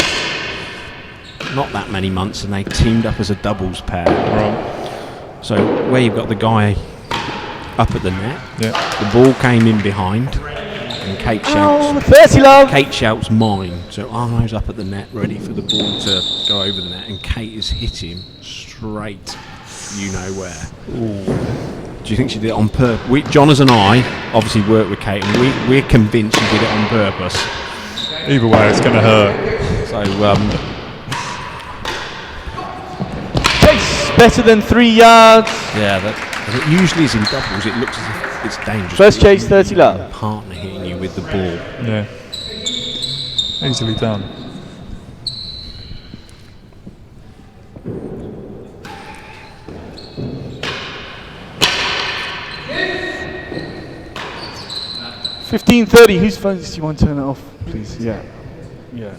not that many months, and they teamed up as a doubles pair.
Right.
So where you've got the guy up at the net,
Yeah.
the ball came in behind, and Kate shouts,
30 love.
Kate shouts mine. So Arno's up at the net, ready for the ball to go over the net, and Kate has hit him straight, you know where.
Ooh.
Do you think she did it on purpose? Jonas and I obviously work with Kate, and we're convinced she did it on purpose.
Either way, it's going to hurt.
So,
Chase better than 3 yards.
yeah, that it usually is in doubles. It looks as if it's dangerous.
First chase, 30 love.
Partner hitting you with the ball.
Yeah. Easily done.
$15.30. Whose phones do you want to turn it off, please? Yeah. Yeah.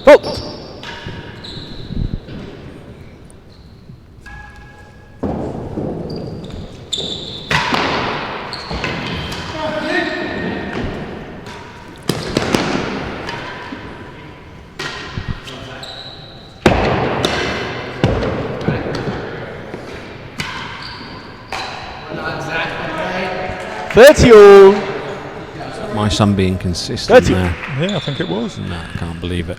Fault. $30 all.
My son being consistent
30.
there.
Yeah, I think it was.
No, I can't believe it.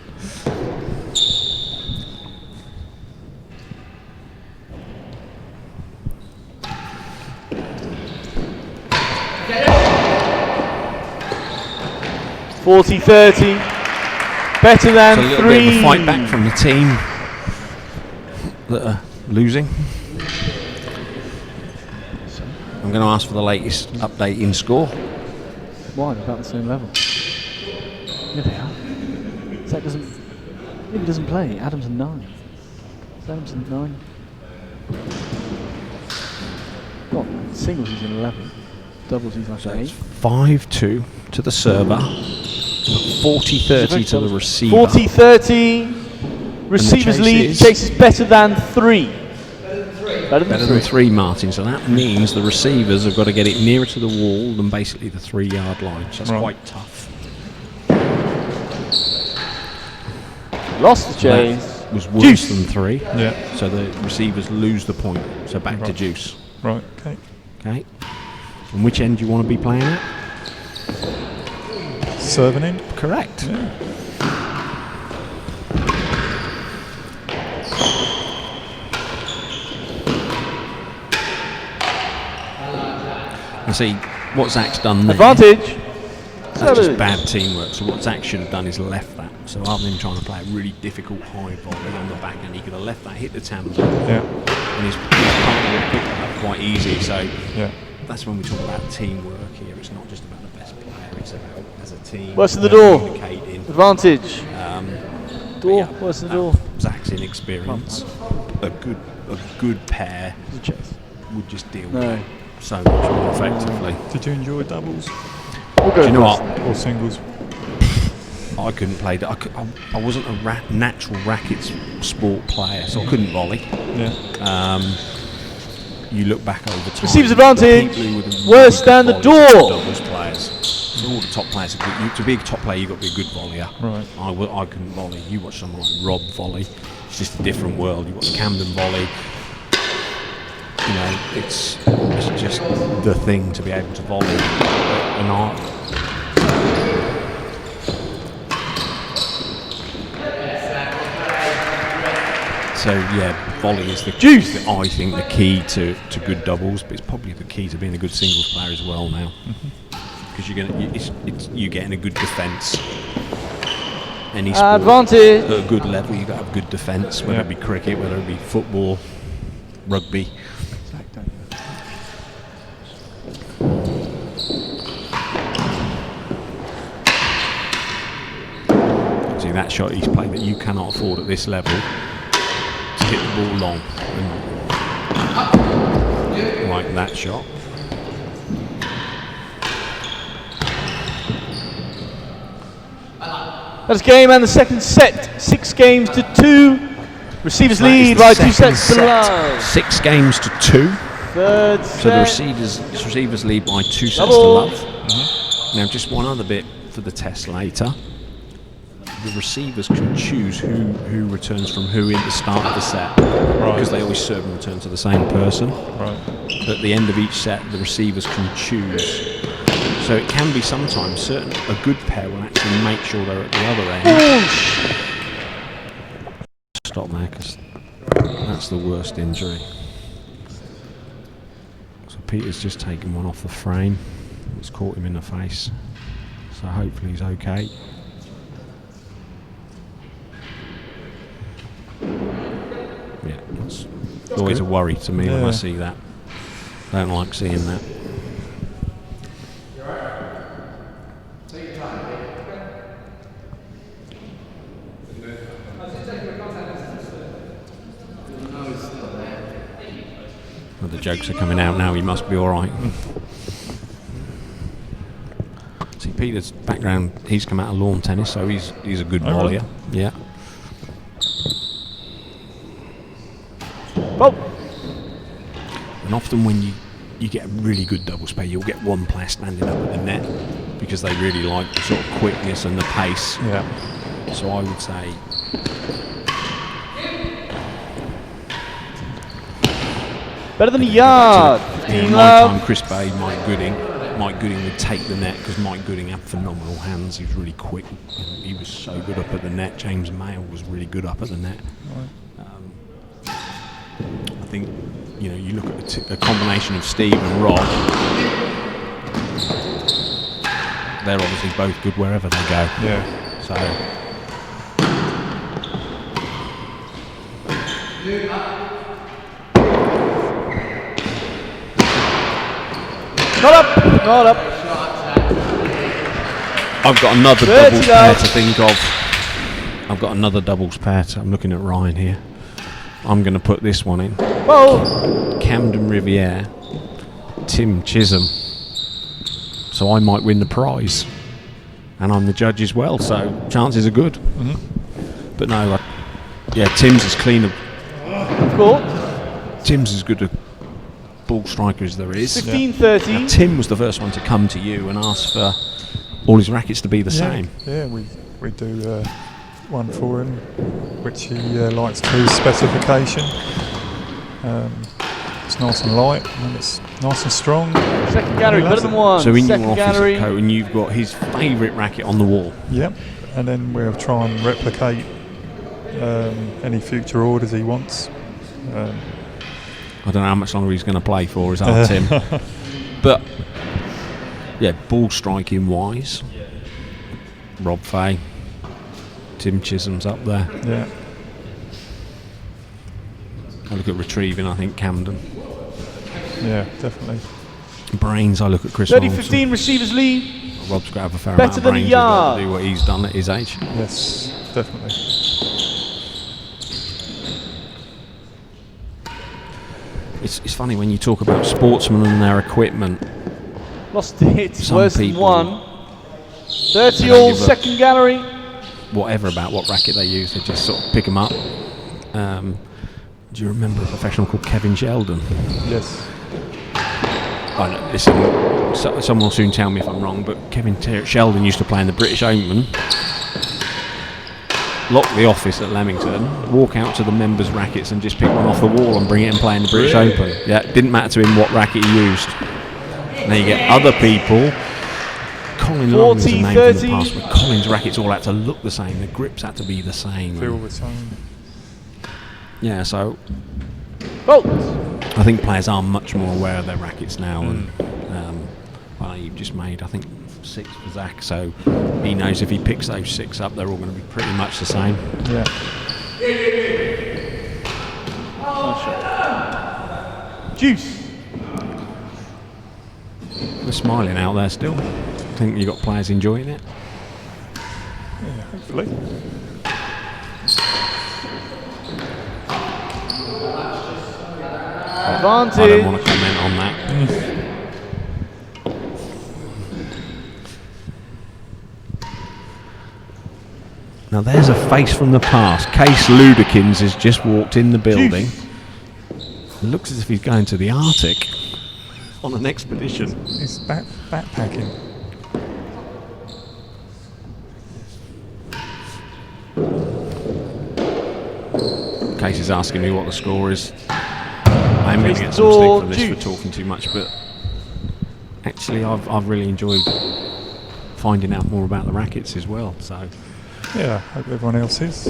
$40-30. Better than
It's a little
3.
bit of a fight back from the team that are losing. I'm going to ask for the latest update in score.
Why? They're about the same level. Yeah, they are. Zach doesn't play. Adam's a 9. Adam's a 9. What? Singles he's in 11. Doubles he's like
So
an
it's
8.
5-2 to the server, 40-30 to the receiver.
40-30. Receivers lead.
Chase
Chase is better than 3. Better
than 3, Martin. So that means the receivers have got to get it nearer to the wall than basically the 3-yard line. So that's quite tough.
Lost the chase.
That was worse than 3.
Yeah.
So the receivers lose the point. So back to juice.
Right, okay.
Okay. And which end do you want to be playing at?
Serving in?
Correct.
Yeah.
And see, what Zach's done there,
Advantage.
that's just bad teamwork. So what Zach should have done is left that. So rather than trying to play a really difficult high volley on the back end, he could have left that, hit the tandem,
Yeah.
and his partner would pick that up quite easy. So
Yeah.
that's when we talk about teamwork here. It's not just about the best player, it's about as a team.
What's in the door?
Communicating.
Advantage. Door.
Yeah,
What's the
that-
door?
Zach's inexperience. A good pair
The chase.
would just deal
No.
with it so much more effectively.
Did you enjoy doubles
We'll go
Do you know what?
or singles?
I couldn't play that. I wasn't a natural racket sport player, so I couldn't volley.
Yeah.
You look back over time.
Receives
the
advantage.
people who were the
Worse
really
than
good
the
volleys were
door.
Doubles players. So all the top players are good. To be a top player, you've got to be a good volleyer.
Right.
I couldn't volley. You watch someone like Rob volley. It's just a different world. You watch Camden volley. You know, it's just the thing to be able to volley an art. So yeah, volley is I think the key to good doubles, but it's probably the key to being a good singles player as well now, because you're getting a good defence. Any sport
Advantage.
at a good level, you've got to have good defence, whether it be cricket, whether it be football, rugby. See that shot he's playing that you cannot afford at this level to hit the ball long, and like that shot.
That's game and the second set. 6 games to 2. Receivers
So that is
lead
the
by 2
second
sets to
set.
love.
6 games to 2.
Third
So the
set.
receivers lead by 2 sets
Double.
to love. Now just one other bit for the test later. The receivers can choose who returns from who in the start of the set, because they always serve and return to the same person.
Right.
At the end of each set, the receivers can choose. So it can be sometimes a good pair will actually make sure they're at the other end. Stop there, because that's the worst injury. So Peter's just taken one off the frame. It's caught him in the face. So hopefully he's okay. Yeah, it's always a worry to me when I see that. Don't like seeing that. Well, the jokes are coming out now. He must be all right. See, Peter's background. He's come out of lawn tennis, so he's a good volleyer. Yeah.
Oh.
And often when you get a really good doubles pair, you'll get one player standing up at the net because they really like the sort of quickness and the pace.
Yeah.
So I would say
better than a yard.
in my time, Chris Bay, Mike Gooding would take the net because Mike Gooding had phenomenal hands. He was really quick. He was so good up at the net. James Mayle was really good up at the net. I think, you know, you look at the combination of Steve and Rob. They're obviously both good wherever they go.
Yeah.
So.
Not up.
I've got another doubles pair to think of. I've got another doubles pair. I'm looking at Ryan here. I'm going to put this one in.
Whoa.
Camden Riviere, Tim Chisholm. So I might win the prize. And I'm the judge as well, so chances are good. But no, Tim's as clean a...
Cool.
Tim's as good a ball striker as there is.
15-30.
Now, Tim was the first one to come to you and ask for all his rackets to be the same.
Yeah, we do one for him, which he likes to his specification. It's nice and light, and it's nice and strong.
Second gallery, better than one.
So in
Second
your office
gallery.
at Coton, you've got his favourite racket on the wall.
Yep, and then we'll try and replicate any future orders he wants.
I don't know how much longer he's going to play for, is our Tim. But yeah, ball striking wise, Rob Fay, Tim Chisholm's up there.
Yeah.
I look at retrieving, I think Camden.
Yeah, definitely.
Brains, I look at Chris
30-15, receivers lead.
Rob's got to have a fair
Better
amount of
than a
brains as well
yard.
to do what he's done at his age.
Yes, definitely.
It's funny when you talk about sportsmen and their equipment.
Lost it.
Some
Worse than
people-
one. 30
They don't
all,
give a-
second gallery.
Whatever about what racket they use, they just sort of pick them up. Do you remember a professional called Kevin Sheldon?
Yes.
I know, listen, someone will soon tell me if I'm wrong, but Kevin Sheldon used to play in the British Open, lock the office at Leamington, walk out to the members' rackets and just pick one off the wall and bring it and play in the British Open. Yeah, it didn't matter to him what racket he used. Now you get other people. Colin Long is a name from the
40-30.
past, where Colin's rackets all had to look the same, the grips had to be the same.
Feel the same.
Yeah, so
Bolt.
I think players are much more aware of their rackets now, and well, you've just made, I think, 6 for Zach, so he knows if he picks those 6 up, they're all going to be pretty much the same.
Yeah.
Juice.
They're smiling out there still. I think you've got players enjoying it.
Yeah, hopefully.
I don't
Advantage.
want to comment on that. Now there's a face from the past. Case Ludekins has just walked in the building. It looks as if he's going to the Arctic on an expedition.
He's backpacking.
Case is asking me what the score is. I'm going to get some stick for this for talking too much, but actually, I've really enjoyed finding out more about the rackets as well. So
Yeah, hope everyone else is.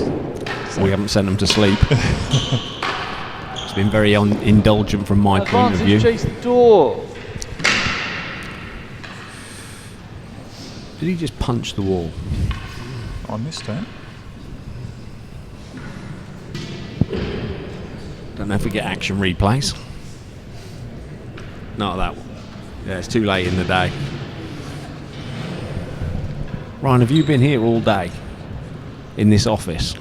we haven't sent them to sleep. It's been very indulgent from my point of view.
Chase the door.
Did he just punch the wall?
I missed that.
Don't know if we get action replays. Not that one. Yeah, it's too late in the day. Ryan, have you been here all day in this office?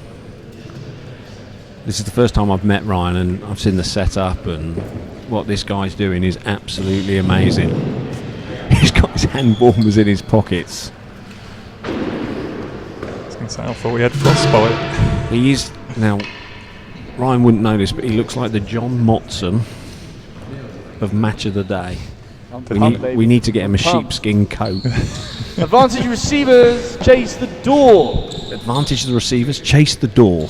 This is the first time I've met Ryan, and I've seen the setup, and what this guy's doing is absolutely amazing. He's got his hand warmers in his pockets.
I was going to say, I thought we had frostbite.
He is now. Ryan wouldn't know this, but he looks like the John Motson of Match of the Day. We need to get him a sheepskin coat.
Advantage receivers, chase the door.
Advantage the receivers, chase the door.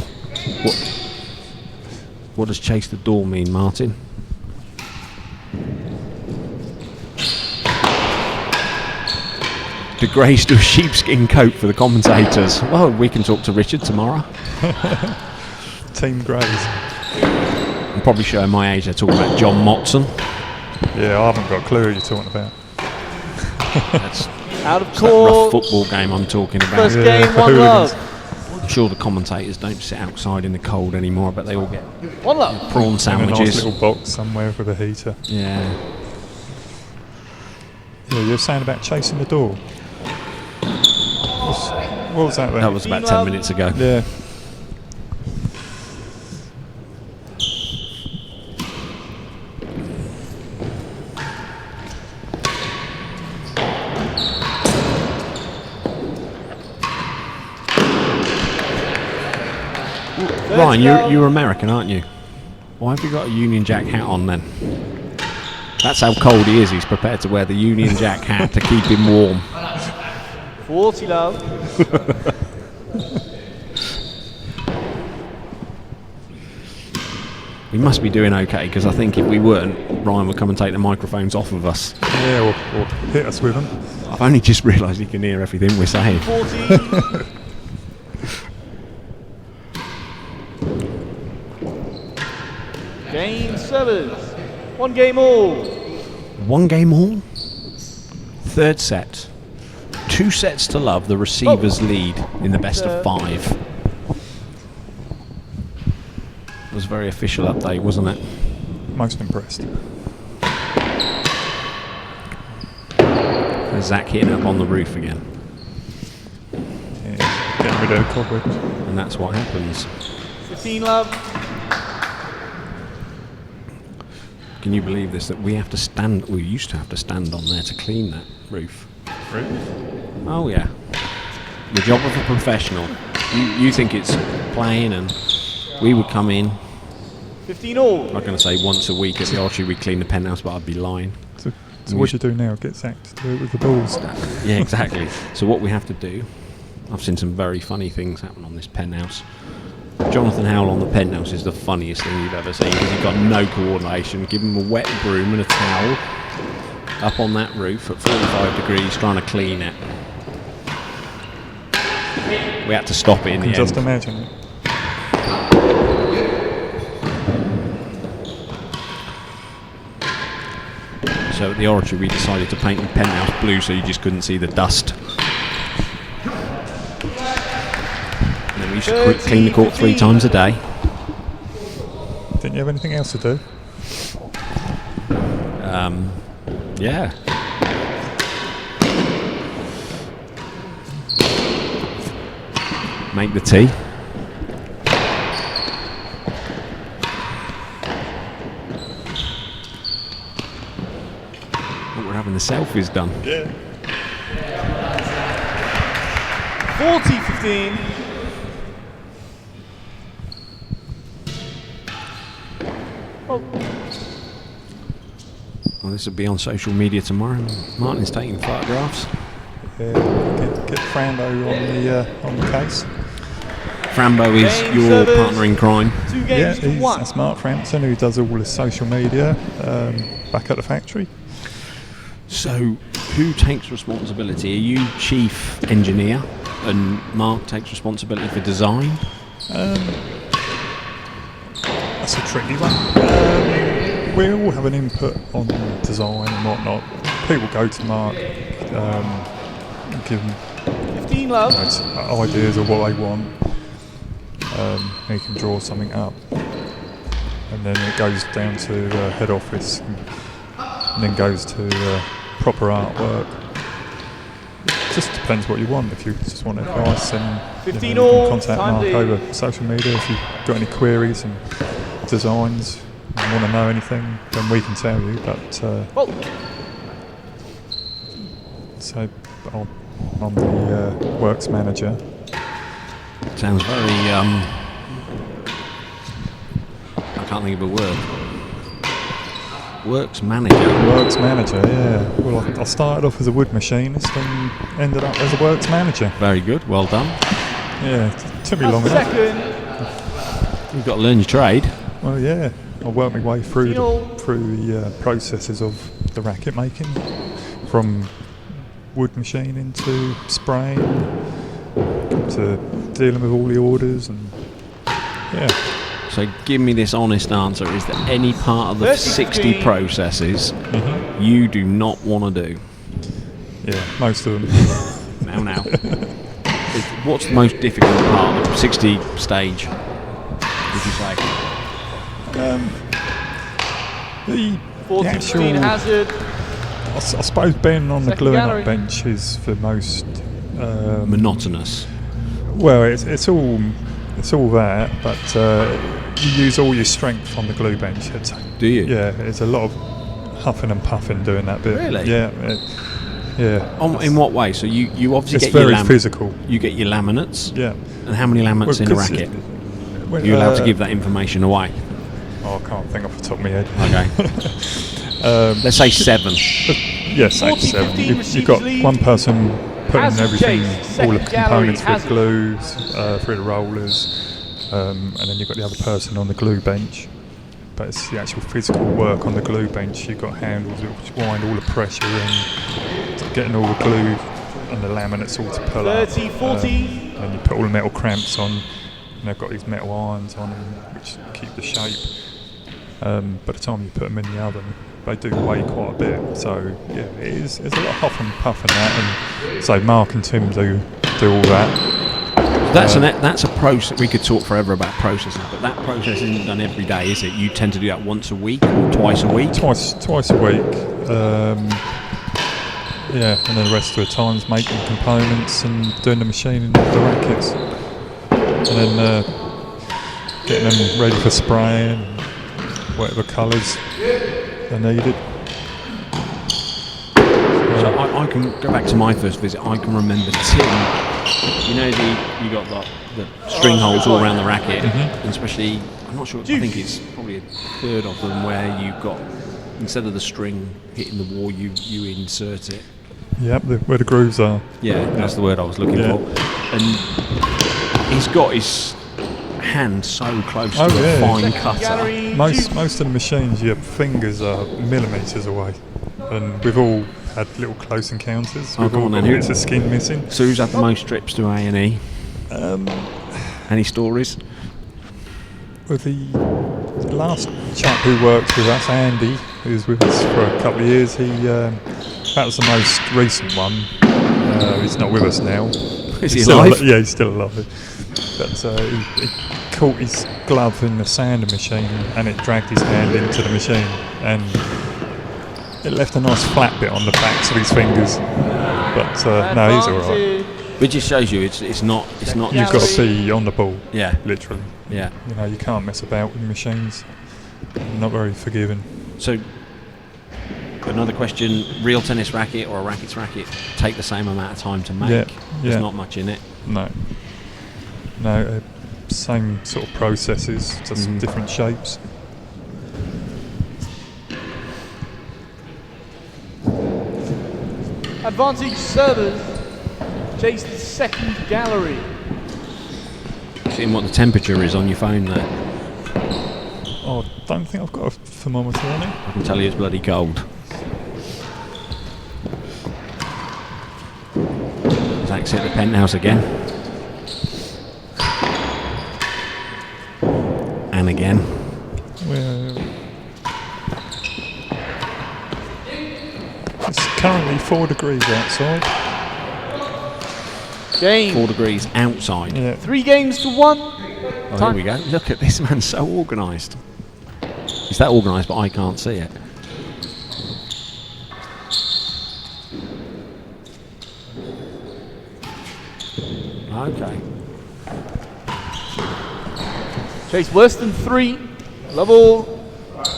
What does chase the door mean, Martin? De Grace to a sheepskin coat for the commentators. Well, we can talk to Richard tomorrow.
Team Grays.
I'm probably showing my age. They're talking about John Motson.
Yeah, I haven't got a clue who you're talking about.
That's
Out of
that rough
court.
football game I'm talking about.
First
Yeah,
game,
for
one
hooligans.
love.
I'm sure the commentators don't sit outside in the cold anymore, but they all get
One love.
prawn
In a nice
sandwiches.
little box somewhere with a heater.
Yeah.
Yeah, you were saying about chasing the door. What was that then?
That was about 10 minutes ago.
Yeah.
Ryan, you're American, aren't you? Why have you got a Union Jack hat on then? That's how cold he is. He's prepared to wear the Union Jack hat to keep him warm.
40 love.
We must be doing okay, because I think if we weren't, Ryan would come and take the microphones off of us.
Yeah, or hit us with them.
I've only just realised he can hear everything we're saying.
40. Game servers. One game all.
One game all. Third set. 2 sets to love. The receivers lead in the best of 5. It was a very official update, wasn't it?
Most impressed.
There's Zach hitting up on the roof again.
Yeah, getting rid of the cobwebs.
And that's what happens.
15 love.
Can you believe this? That we have to stand. We used to have to stand on there to clean that roof. Oh yeah. The job of a professional. You think it's playing, and we would come in.
15 all.
I'm not going to say once a week at the archery we clean the penthouse, but I'd be lying.
So what you do now? Get sacked to do it with the balls.
Yeah, exactly. So what we have to do, I've seen some very funny things happen on this penthouse. Jonathan Howell on the penthouse is the funniest thing you've ever seen, because he's got no coordination. Give him a wet broom and a towel up on that roof at 45 degrees trying to clean it. We had to stop it in the end.
Just imagine it.
So at the oratory we decided to paint the penthouse blue so you just couldn't see the dust. And then we used to clean the court 3 times a day.
Didn't you have anything else to do?
Yeah. Make the tea. We're having the selfies done.
Yeah.
40-15.
Well, this will be on social media tomorrow. Martin's taking photographs.
Yeah, get Frambo on the case.
Frambo is
Game
your
servers.
partner in crime.
2
Yeah,
games to 1.
that's Mark Frampton, who does all his social media back at the factory.
So, who takes responsibility? Are you chief engineer, and Mark takes responsibility for design?
That's a tricky one. We all have an input on design and whatnot. People go to Mark, give them
15 love.
ideas of what they want. He can draw something up, and then it goes down to head office, and then goes to proper artwork. It just depends what you want. If you just want advice, then
15
you can
all,
contact
time
Mark
lead.
over social media. If you've got any queries and designs and want to know anything, then we can tell you. But
Well,
so I'm the works manager.
Sounds very, I can't think of a word. Works manager.
Works manager, yeah. Well, I started off as a wood machinist and ended up as a works manager.
Very good, well done.
Yeah, it took me long
that's
enough.
second.
You've got to learn your trade.
Well, yeah, I worked my way through
Deal.
the processes of the racket making, from wood machining to spraying to dealing with all the orders, and yeah.
So give me this honest answer. Is there any part of the 60 processes you do not want to do?
Yeah, most of them.
Now. What's the most difficult part of the 60 stage, would you say?
The
14
actual,
hazard.
I suppose being on the
Second
gluing
gallery.
up bench is the most
Monotonous.
well. It's all that, but you use all your strength on the glue bench.
Do you?
Yeah, it's a lot of huffing and puffing doing that bit.
Really?
Yeah.
In what way? So you obviously
It's
get your
very physical.
You get your laminates.
Yeah.
And how many laminates in a
'cause
racket?
well,
Are you allowed to give that information away?
Oh, I can't think off the top of my head.
Okay. Let's say 7.
Yes,
40,
7.
15
You've got
receivers
one person putting
Hazard
everything,
chase,
all the
second gallery,
components through
hazard.
glues, through the rollers, and then you've got the other person on the glue bench. But it's the actual physical work on the glue bench. You've got handles which wind all the pressure in, getting all the glue and the laminates all to pull up.
30, 40.
And you put all the metal cramps on, and they've got these metal irons on them which keep the shape. By the time you put them in the oven, they do weigh quite a bit. So yeah, it's a lot of huff and puff and that. And so Mark and Tim do all that.
That's a process. We could talk forever about processes, but that process isn't done every day, is it? You tend to do that once a week or twice a week.
Twice a week. Yeah, and then the rest of the time's making components and doing the machining of the rackets, and then getting them ready for spraying, whatever colours are needed.
So I can go back to my first visit. I can remember Tim. You know, you got the string holes all around the racket, and especially, I'm not sure, I think it's probably a third of them where you've got, instead of the string hitting the wall, you insert it.
Yep, where the grooves are.
Yeah, that's the word I was looking for. And he's got his hand so close to a fine cutter.
Most of the machines, your fingers are millimetres away, and we've all had little close encounters. We've all got bits of skin missing.
So who's had the most trips to A&E? Any stories?
Well, the last chap who worked with us, Andy, who was with us for a couple of years, that was the most recent one. He's not with us now.
Is he alive?
Yeah, he's still alive. But he caught his glove in the sanding machine, and it dragged his hand into the machine, and it left a nice flat bit on the backs of his fingers. But no, he's all right.
It just shows you it's not.
You've got to be on the ball.
Yeah.
Literally.
Yeah.
You know, you can't mess about with machines. Not very forgiving.
So, another question: real tennis racket or a racket's racket take the same amount of time to make?
Yeah.
There's not much in it.
No, same sort of processes, just different shapes.
Advantage servers. Chase the second gallery.
Seeing what the temperature is on your phone there.
Oh, I don't think I've got a thermometer on it.
I can tell you it's bloody cold. Zach's hit the penthouse again. And again.
Well, it's currently 4 degrees outside.
Game.
4 degrees outside.
Yeah.
3 games to 1.
Oh, here we go. Look at this man, so organised. He's that organised, but I can't see it. Okay.
Chase worse than 3. Level.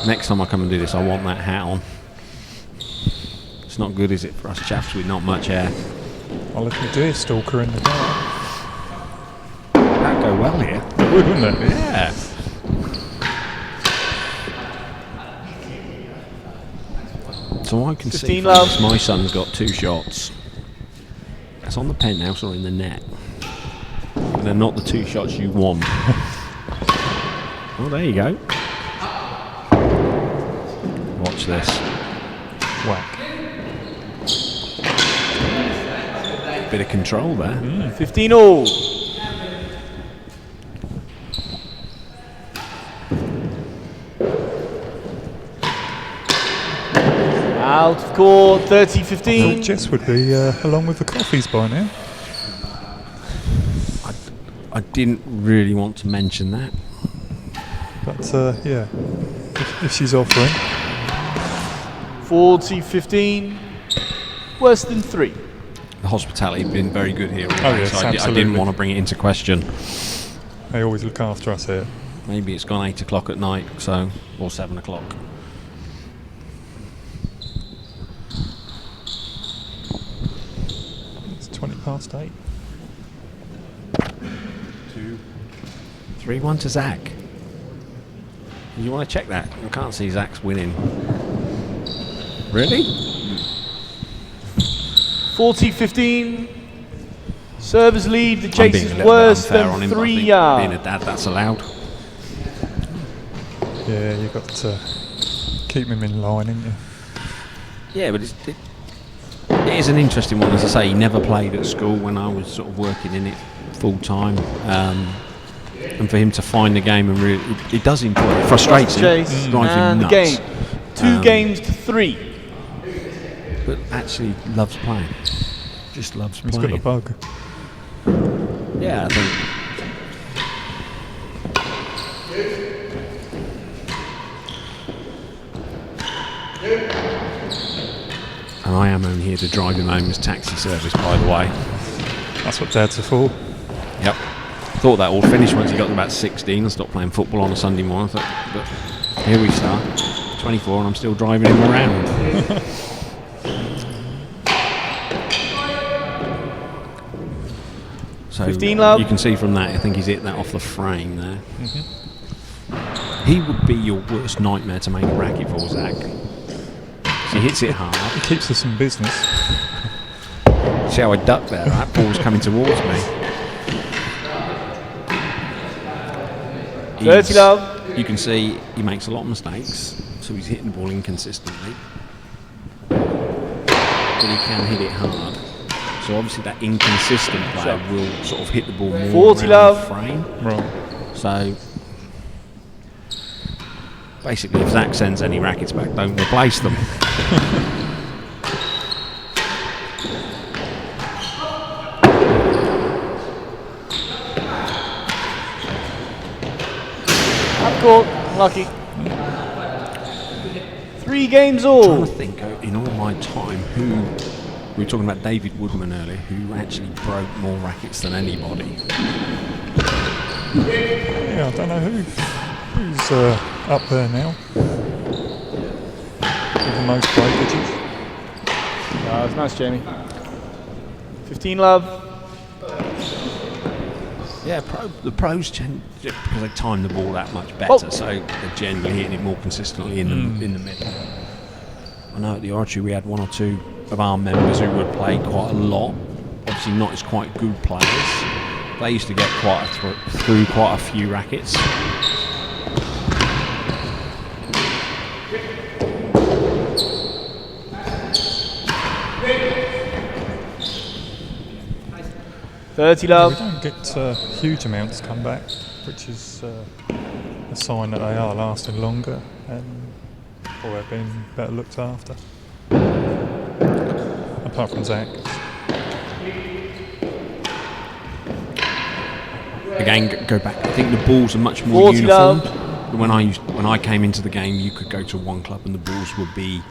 Next time I come and do this, I want that hat on. It's not good, is it, for us chaps with not much hair?
I'll look at deer stalker in the dark.
That'd go well here.
It would, wouldn't it?
Yeah. So I can see
15
from
love.
this, my son's got 2 shots. That's on the penthouse or in the net. But they're not the 2 shots you want. Well, there you go. Watch this.
Whack.
Bit of control there.
15 all. Out of court, 30-15.
Jess would be along with the coffees by now.
I didn't really want to mention that.
But yeah, if she's offering.
40-15. Worse than 3.
The hospitality has been very good here.
Oh, yes,
so I
absolutely.
didn't want to bring it into question.
They always look after us here.
Maybe it's gone 8 o'clock at night, so, or 7 o'clock.
It's 20 past 8.
2, 3-1 to Zach. You want to check that? I can't see Zach's winning. Really?
40-15. Servers lead. The
I'm
chase
being a
is
little bit
worse
unfair on
than
him, but I
3
think
yards.
being a dad, that's allowed.
Yeah, you've got to keep him in line, haven't you?
Yeah, but it is an interesting one. As I say, he never played at school when I was sort of working in it full time. And for him to find the game and really, it does enjoy it. Frustrates him,
Chase
drives him
and the
nuts.
game. 2 games to 3.
But actually loves playing. Just loves
He's
playing.
got a bug.
Yeah, I think. And I am only here to drive him home as taxi service, by the way.
That's what dads are for.
Yep. Thought that all finished once he got to about 16 and stopped playing football on a Sunday morning. I thought, but here we start. 24 and I'm still driving him around. So
15 love.
you can see from that, I think he's hit that off the frame there. He would be your worst nightmare to make a racket for, Zach. He hits it hard.
It keeps us in business.
See how I ducked there? That ball's coming towards me.
30 love.
You can see he makes a lot of mistakes, so he's hitting the ball inconsistently. But he can hit it hard. So obviously that inconsistent player will sort of hit the ball more
40
around
love.
the frame.
Right.
So basically, if Zach sends any rackets back, don't replace them.
Up court. Lucky. 3 games all.
I'm trying to think in all my time who, we were talking about David Woodman earlier, who actually broke more rackets than anybody.
Yeah, I don't know who's up there now with the most breakages.
Oh, it's nice, Jamie. 15 love.
Yeah, the pros tend, because they time the ball that much better, so they're generally hitting it more consistently in the middle. I know at the archery we had 1 or 2 of our members who would play quite a lot. Obviously not as quite good players. They used to get through quite a few rackets.
30
We
love.
don't get huge amounts come back, which is a sign that they are lasting longer or they're being better looked after. Apart from Zach.
Again, go back. I think the balls are much more
40
uniform.
love.
When I came into the game, you could go to one club and the balls would be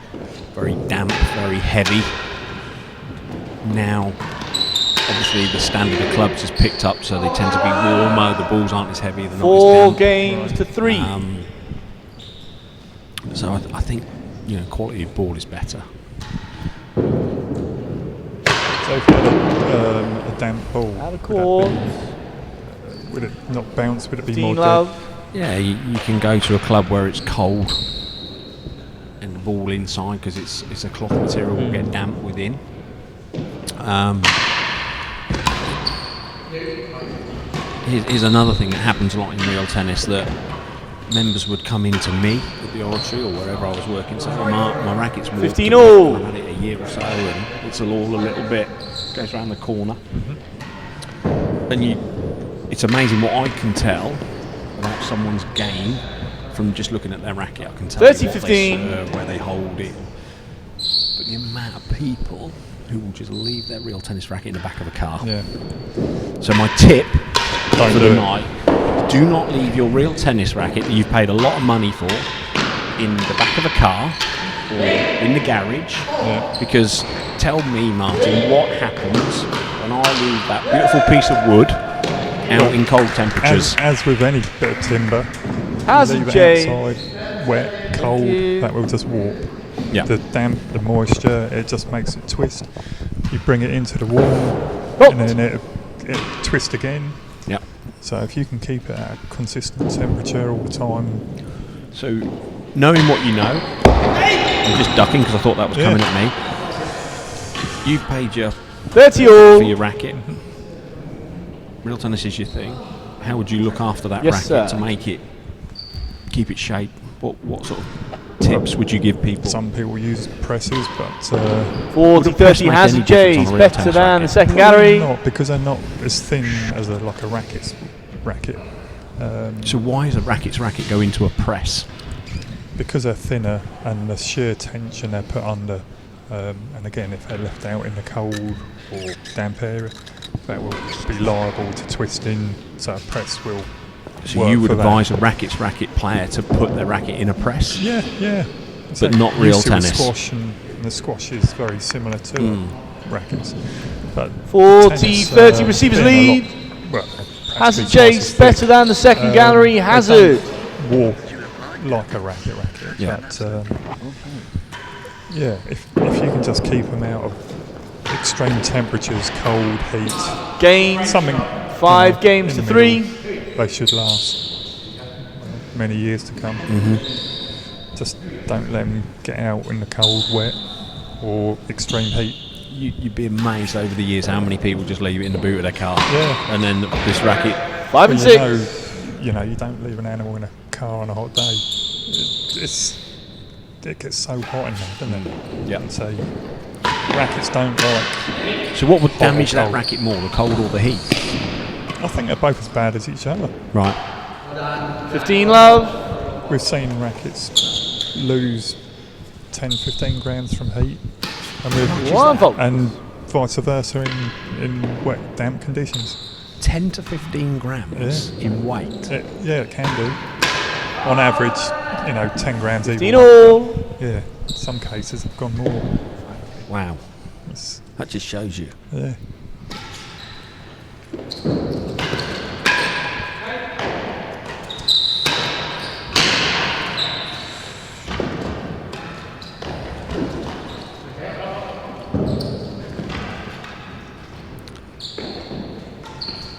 very damp, very heavy. Now, obviously, the standard of clubs has picked up, so they tend to be warmer. The balls aren't as heavy. They're not
4
as damp.
games to 3.
So I think quality of ball is better.
So if you had a damp ball,
Out of court.
would it not bounce? Would it be
15
more
love.
dead?
Yeah, you can go to a club where it's cold and the ball inside, because it's a cloth material, will get damp within. Here's another thing that happens a lot in real tennis, that members would come into me at the Oratory or wherever I was working, say, my racket's warped.
15 all.
I've had it a year or so and it's all a little bit, goes around the corner. And it's amazing what I can tell about someone's game from just looking at their racket. I can tell
30,
you what
15.
they serve, where they hold it. But the amount of people who will just leave their real tennis racket in the back of a car.
Yeah.
So my tip
Don't
for
do
the
it.
night: do not leave your real tennis racket that you've paid a lot of money for in the back of a car or in the garage.
Yeah.
Because tell me, Martin, what happens when I leave that beautiful piece of wood out in cold temperatures?
As with any bit of timber,
How's
leave
it,
it
Jay?
outside, wet, cold,
you.
that will just warp.
Yeah.
The damp, the moisture, it just makes it twist. You bring it into the warm,
Oh.
and then it twists again.
Yeah.
So if you can keep it at a consistent temperature all the time,
So, knowing what you know, I'm just ducking because I thought that was coming at me. You've paid your
30
for
all.
your racket. Real tennis is your thing. How would you look after that
Yes,
racket
sir.
to make it, keep it shape? What sort of tips would you give people?
some people use presses, but
40,
Would the press
30
make
has
any
it, Jay.
difference
He's
on a real
better
tennis
than
racket?
the second
probably
gallery.
not, because they're not as thin as like a racket.
So why does a racket go into a press?
Because they're thinner and the sheer tension they're put under, and again, if they're left out in the cold or damp area, that will be liable to twisting. So a press will.
So
work
you would
for that.
advise a racket player to put their racket in a press?
Yeah.
But not
used
real
to the
tennis.
Squash, and the squash is very similar to rackets. But
40,
tennis,
30 receivers
being a
lead.
lot- well,
Hazard
practically
Chase
twice as
better
thick.
than the second gallery.
They
Hazard.
don't warp like a racket.
Yeah.
But yeah, if you can just keep them out of extreme temperatures, cold, heat,
Game.
something
5 games to
in the
3.
middle, they should last many years to come. Just don't let them get out in the cold, wet, or extreme heat.
You'd be amazed over the years how many people just leave it in the boot of their car.
Yeah.
And then this racket.
5 and
When
6.
you don't leave an animal in a car on a hot day. It gets so hot in there, doesn't it?
Yeah.
So rackets don't like.
So what would
Hot or
damage that
cold?
racket more, the cold or the heat?
I think they're both as bad as each other.
Right.
15 love.
We've seen rackets lose 10, 15 grams from heat, and
One fault.
and vice versa in wet, damp conditions.
10 to 15 grams in weight.
It can do. On average, 10 grams even.
15 all.
Yeah, some cases have gone more.
Wow.
It's,
That just shows you.
yeah.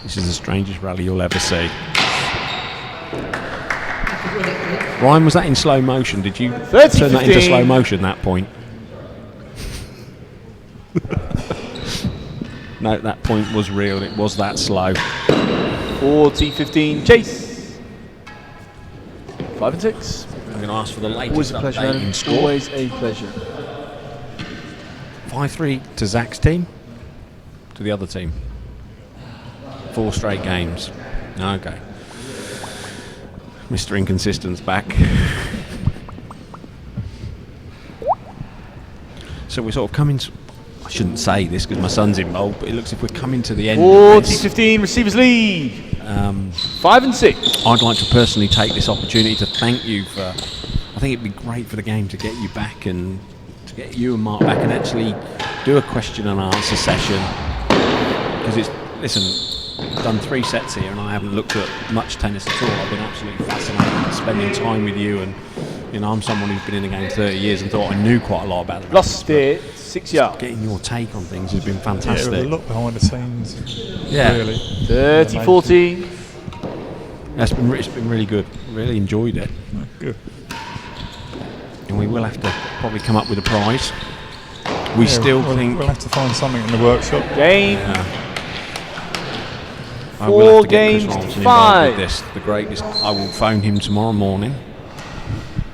This is the strangest rally you'll ever see. Ryan, was that in slow motion? Did you
30,
turn that into
15.
slow motion, that point? No, that point was real. It was that slow.
40, 15. Chase. 5 and 6.
I'm going to ask for the latest
Always a pleasure,
update
Adam.
in score.
Always a pleasure.
5-3 to Zach's team. To the other team. 4 straight games. Okay. Mr. Inconsistent's back. So we're sort of coming to, I shouldn't say this because my son's involved, but it looks as if we're coming to the end of this.
40-15, receivers lead. 5 and 6.
I'd like to personally take this opportunity to thank you for, I think it'd be great for the game to get you back and to get you and Mark back and actually do a question and answer session. Because it's, listen, I've done 3 sets here and I haven't looked at much tennis at all. I've been absolutely fascinated spending time with you, and you know, I'm someone who's been in the game 30 years and thought I knew quite a lot about it.
Lost it, 6 yards.
Getting your take on things has been fantastic.
Yeah, a lot behind the scenes.
Yeah.
Really.
30-14.
It's been really good. Really enjoyed it.
Good.
And we will have to probably come up with a prize. We still think
we'll have to find something in the workshop.
Game.
I will have
4
to get Chris
games to
Ronson involved
5.
with this. The greatest. I will phone him tomorrow morning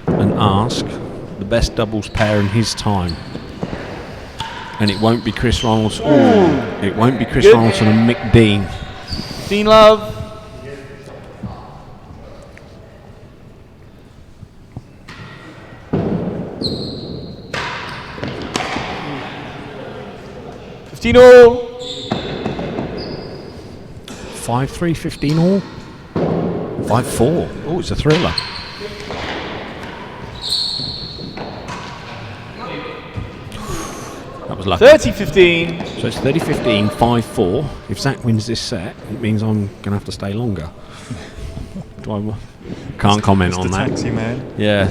and ask the best doubles pair in his time. And it won't be Chris Ronaldson. It won't be Chris Ronaldson and Mick Dean.
Dean Love. all.
5-3, 15 all. 5-4. Oh, it's a thriller. That was lucky.
30-15.
So it's 30-15, 5-4. If Zach wins this set, it means I'm going to have to stay longer. Can't comment on that.
Taxi man.
Yeah.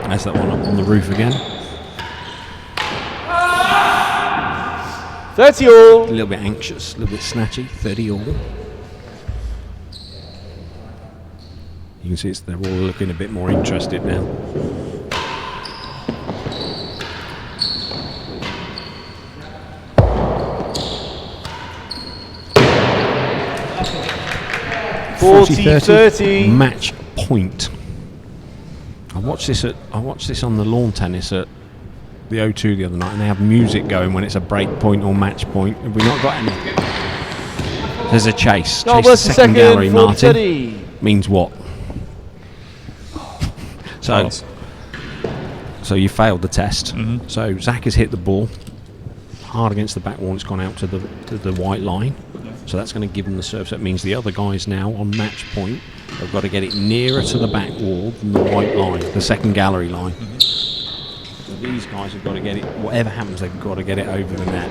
That's that one up on the roof again.
30 all.
A little bit anxious, a little bit snatchy. 30 all. You can see they're all looking a bit more interested now.
$40-30
match point. I watched this on the lawn tennis at the O2 the other night, and they have music going when it's a break point or match point. Have we not got any? There's a chase.
No,
Chase the second gallery, Martin.
40-30.
Means what? So you failed the test.
Mm-hmm.
So Zach has hit the ball hard against the back wall. It's gone out to the white line.
Yeah.
So that's going to give them the serve. So that means the other guys now on match point have got to get it nearer to the back wall than the white line, the second gallery line.
Mm-hmm.
So these guys have got to get it. Whatever happens, they've got to get it over the net.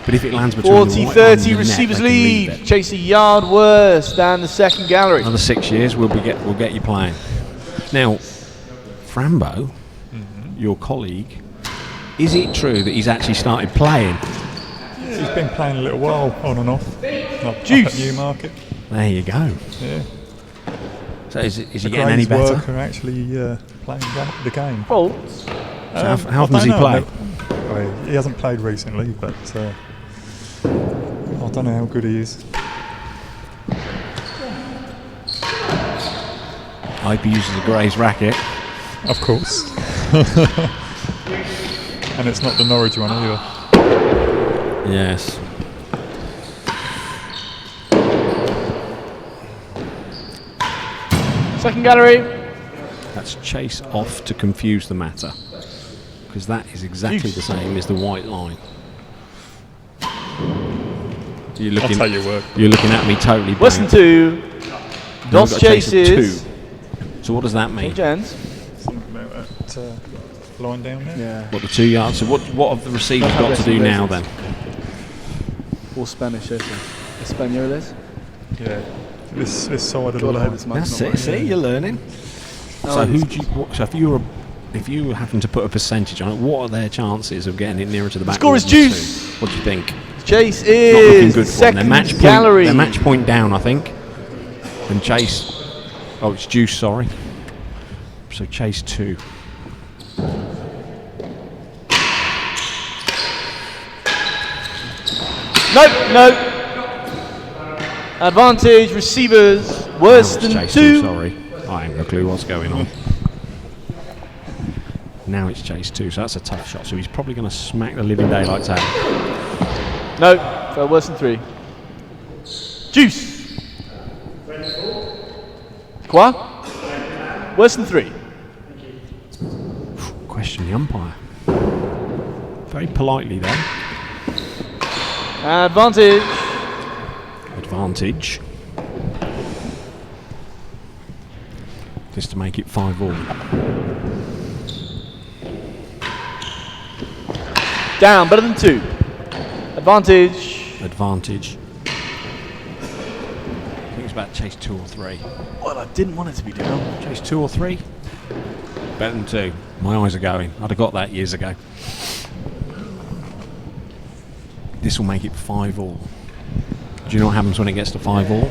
But if it lands between the white line and
40-30
the
receivers
net, they can leave
lead.
it.
Chase a yard worse than the second gallery.
Another 6 years, we'll get you playing. Now, Frambo, your colleague, is it true that he's actually started playing?
Yeah, he's been playing a little while, on and off. Up
Juice.
at Newmarket.
There you go.
Yeah.
So is he
The
getting any
Grays
better?
worker actually playing the game.
Faults.
So how often does he play?
Well, he hasn't played recently, but I don't know how good he is.
I hope he uses a Grays racket.
Of course. And it's not the Norwich one either.
Yes.
Second gallery.
That's chase off to confuse the matter, because that is exactly the same as the white line. You're
I'll
looking,
tell you what.
you're looking at me totally blank.
Weston 2.
We've
Dos
got chase of
chases.
2. So what does that mean?
Gents.
Something about that line down there.
Yeah.
What, the 2 yards? So what have the receivers got to do now then?
All Spanish, isn't it? Españoles.
Yeah. This side of the
God, I hope
line.
it's much
That's
not
it.
right.
See, you're learning. So who do you? So if you were having to put a percentage on it, what are their chances of getting it nearer to the back?
Score is
wall than the
juice.
2? What do you think?
Chase
Not looking
is
good for them.
second
Their match point,
gallery.
Their match point down, I think. And Chase. Oh, it's Juice. Sorry. So Chase 2.
No. Advantage receivers worse
It's
than
Chase
2.
Sorry. I ain't got a clue what's going on. Now it's chase 2, so that's a tough shot. So he's probably going to smack the living daylights out.
No, fell worse than 3. Juice. Quoi? Worse than 3.
Question the umpire. Very politely there.
Advantage.
Advantage. Just to make it 5-all.
Down, better than 2. Advantage.
Advantage. I think it's about chase 2 or 3.
Well, I didn't want it to be down.
Chase 2 or 3? Better than 2. My eyes are going. I'd have got that years ago. This will make it 5-all. Do you know what happens when it gets to 5-all?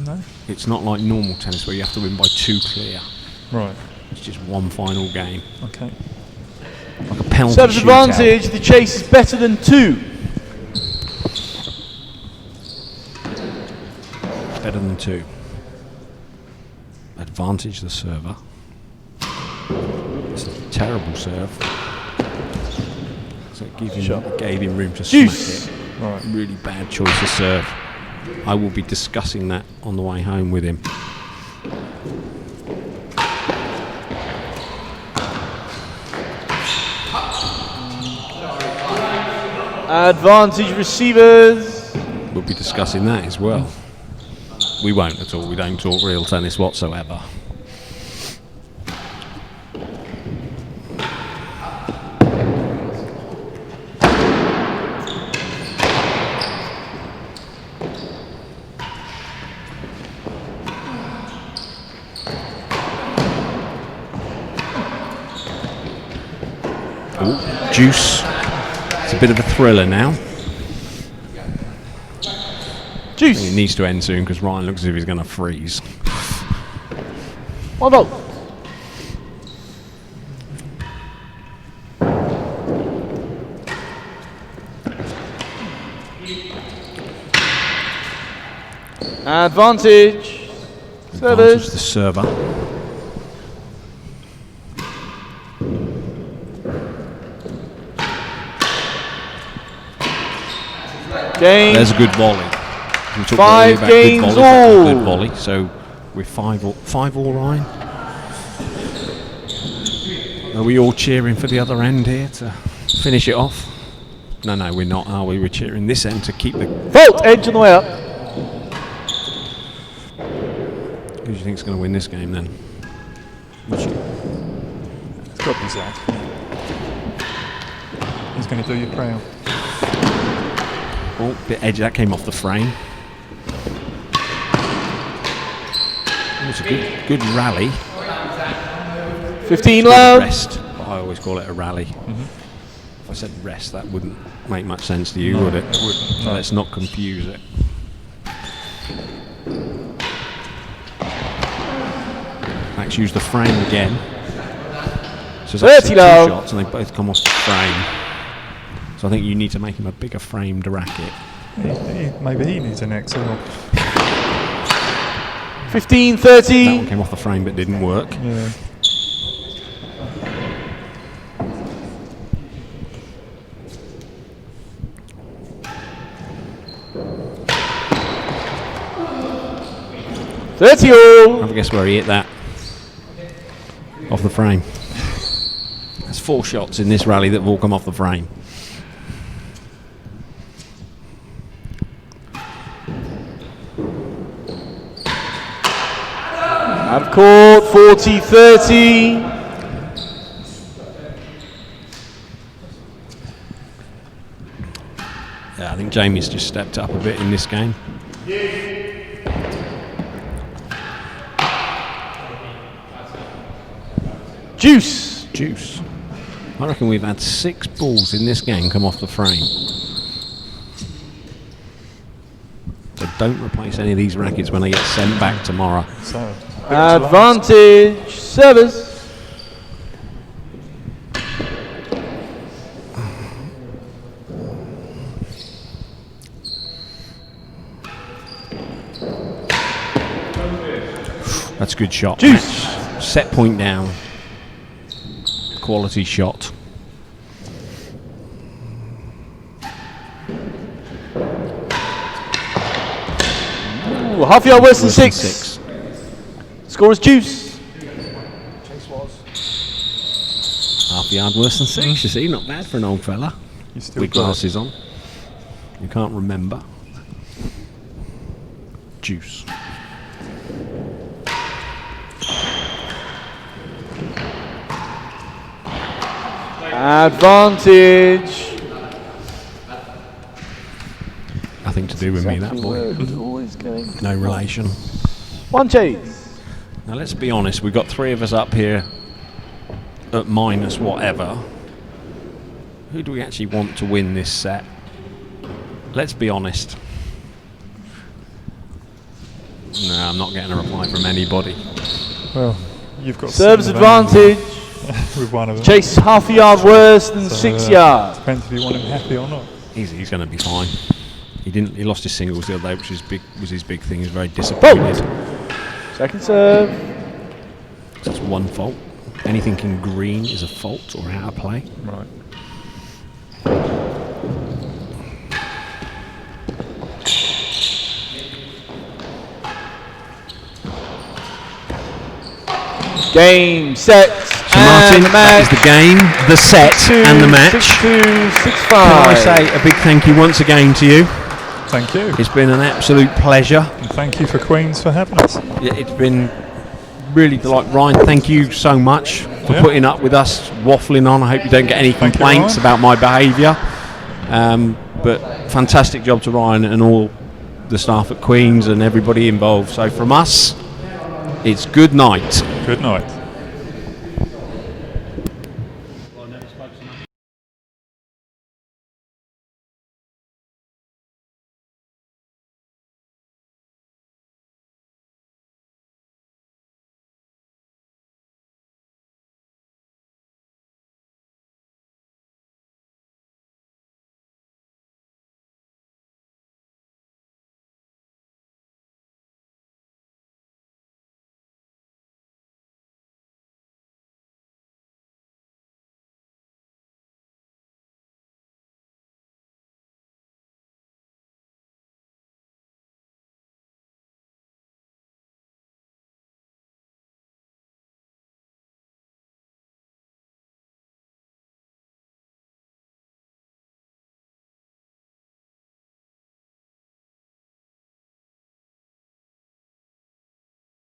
No.
It's not like normal tennis where you have to win by 2 clear.
Right.
It's just one final game.
Okay.
Like a penalty
Service
shootout.
advantage. The chase is better than 2.
Better than 2. Advantage the server. It's a terrible serve. So it gave him room to
Juice.
smack it.
Right.
Really bad choice of serve. I will be discussing that on the way home with him.
Advantage receivers.
We'll be discussing that as well. We won't at all. We don't talk real tennis whatsoever. Ooh, juice. It's a bit of a thriller now.
Juice.
It needs to end soon because Ryan looks as if he's going to freeze.
1 vote. Advantage.
Advantage
Service.
the server.
Game.
There's a good volley. We talked
5
earlier
games
about good volley. That's a good
all.
volley. So we're 5-all, Ryan. Are we all cheering for the other end here to finish it off? No, we're not, are we? We're cheering this end to keep the...
Fault. Edge on the way up.
Who do you think's going to win this game then?
It's got to be Zach. He's going to do you proud.
Oh, bit edgy. That came off the frame. It was a good rally.
15
Good
love.
rest. I always call it a rally. If I said rest, that wouldn't make much sense to you,
No,
would it?
it wouldn't,
So
no.
let's not confuse it. Max used the frame again. So that's
30
two
love.
shots, and they both come off the frame. So I think you need to make him a bigger framed racket.
Maybe he needs an XL.
15,
That
30.
one came off the frame but didn't work.
Yeah.
Have
Have a guess where he hit that. Off the frame. There's 4 shots in this rally that have all come off the frame.
Out of court, 40, 30.
Yeah, I think Jamie's just stepped up a bit in this game.
Juice.
Juice. I reckon we've had 6 balls in this game come off the frame. So don't replace any of these rackets when they get sent back tomorrow.
So,
Advantage. Service.
good shot.
Juice.
Match. Set point down. Quality shot.
Ooh, half yard worse than 6. Score is Juice.
Half yard worse than 6, you see, not bad for an old fella.
You still
With
got it.
glasses on. You can't remember. Juice.
Advantage.
Nothing to do with me, that boy.
Always going.
No relation.
One chase.
Now let's be honest, we've got 3 of us up here at minus whatever. Who do we actually want to win this set? Let's be honest. No, I'm not getting a reply from anybody.
Well, you've got
Serves
some advantage
advantage.
with one of them.
Chase half a yard worse than 6 yards.
Depends if you want him happy or not.
He's going to be fine. He lost his singles the other day, which was his big thing. He was very disappointed.
Second serve.
That's one fault. Anything in green is a fault or out of play.
Right.
Game, set,
So Martin, that is the game, the set, and the match.
6-2, 6-5.
Can I say a big thank you once again to you?
Thank you.
It's been an absolute pleasure.
And thank you for Queens for having us.
It's been really delightful. Ryan, thank you so much for putting up with us waffling on. I hope you don't get any
Thank you,
complaints
Ryan.
about my behaviour. But fantastic job to Ryan and all the staff at Queens and everybody involved. So from us, it's good night.
Good night.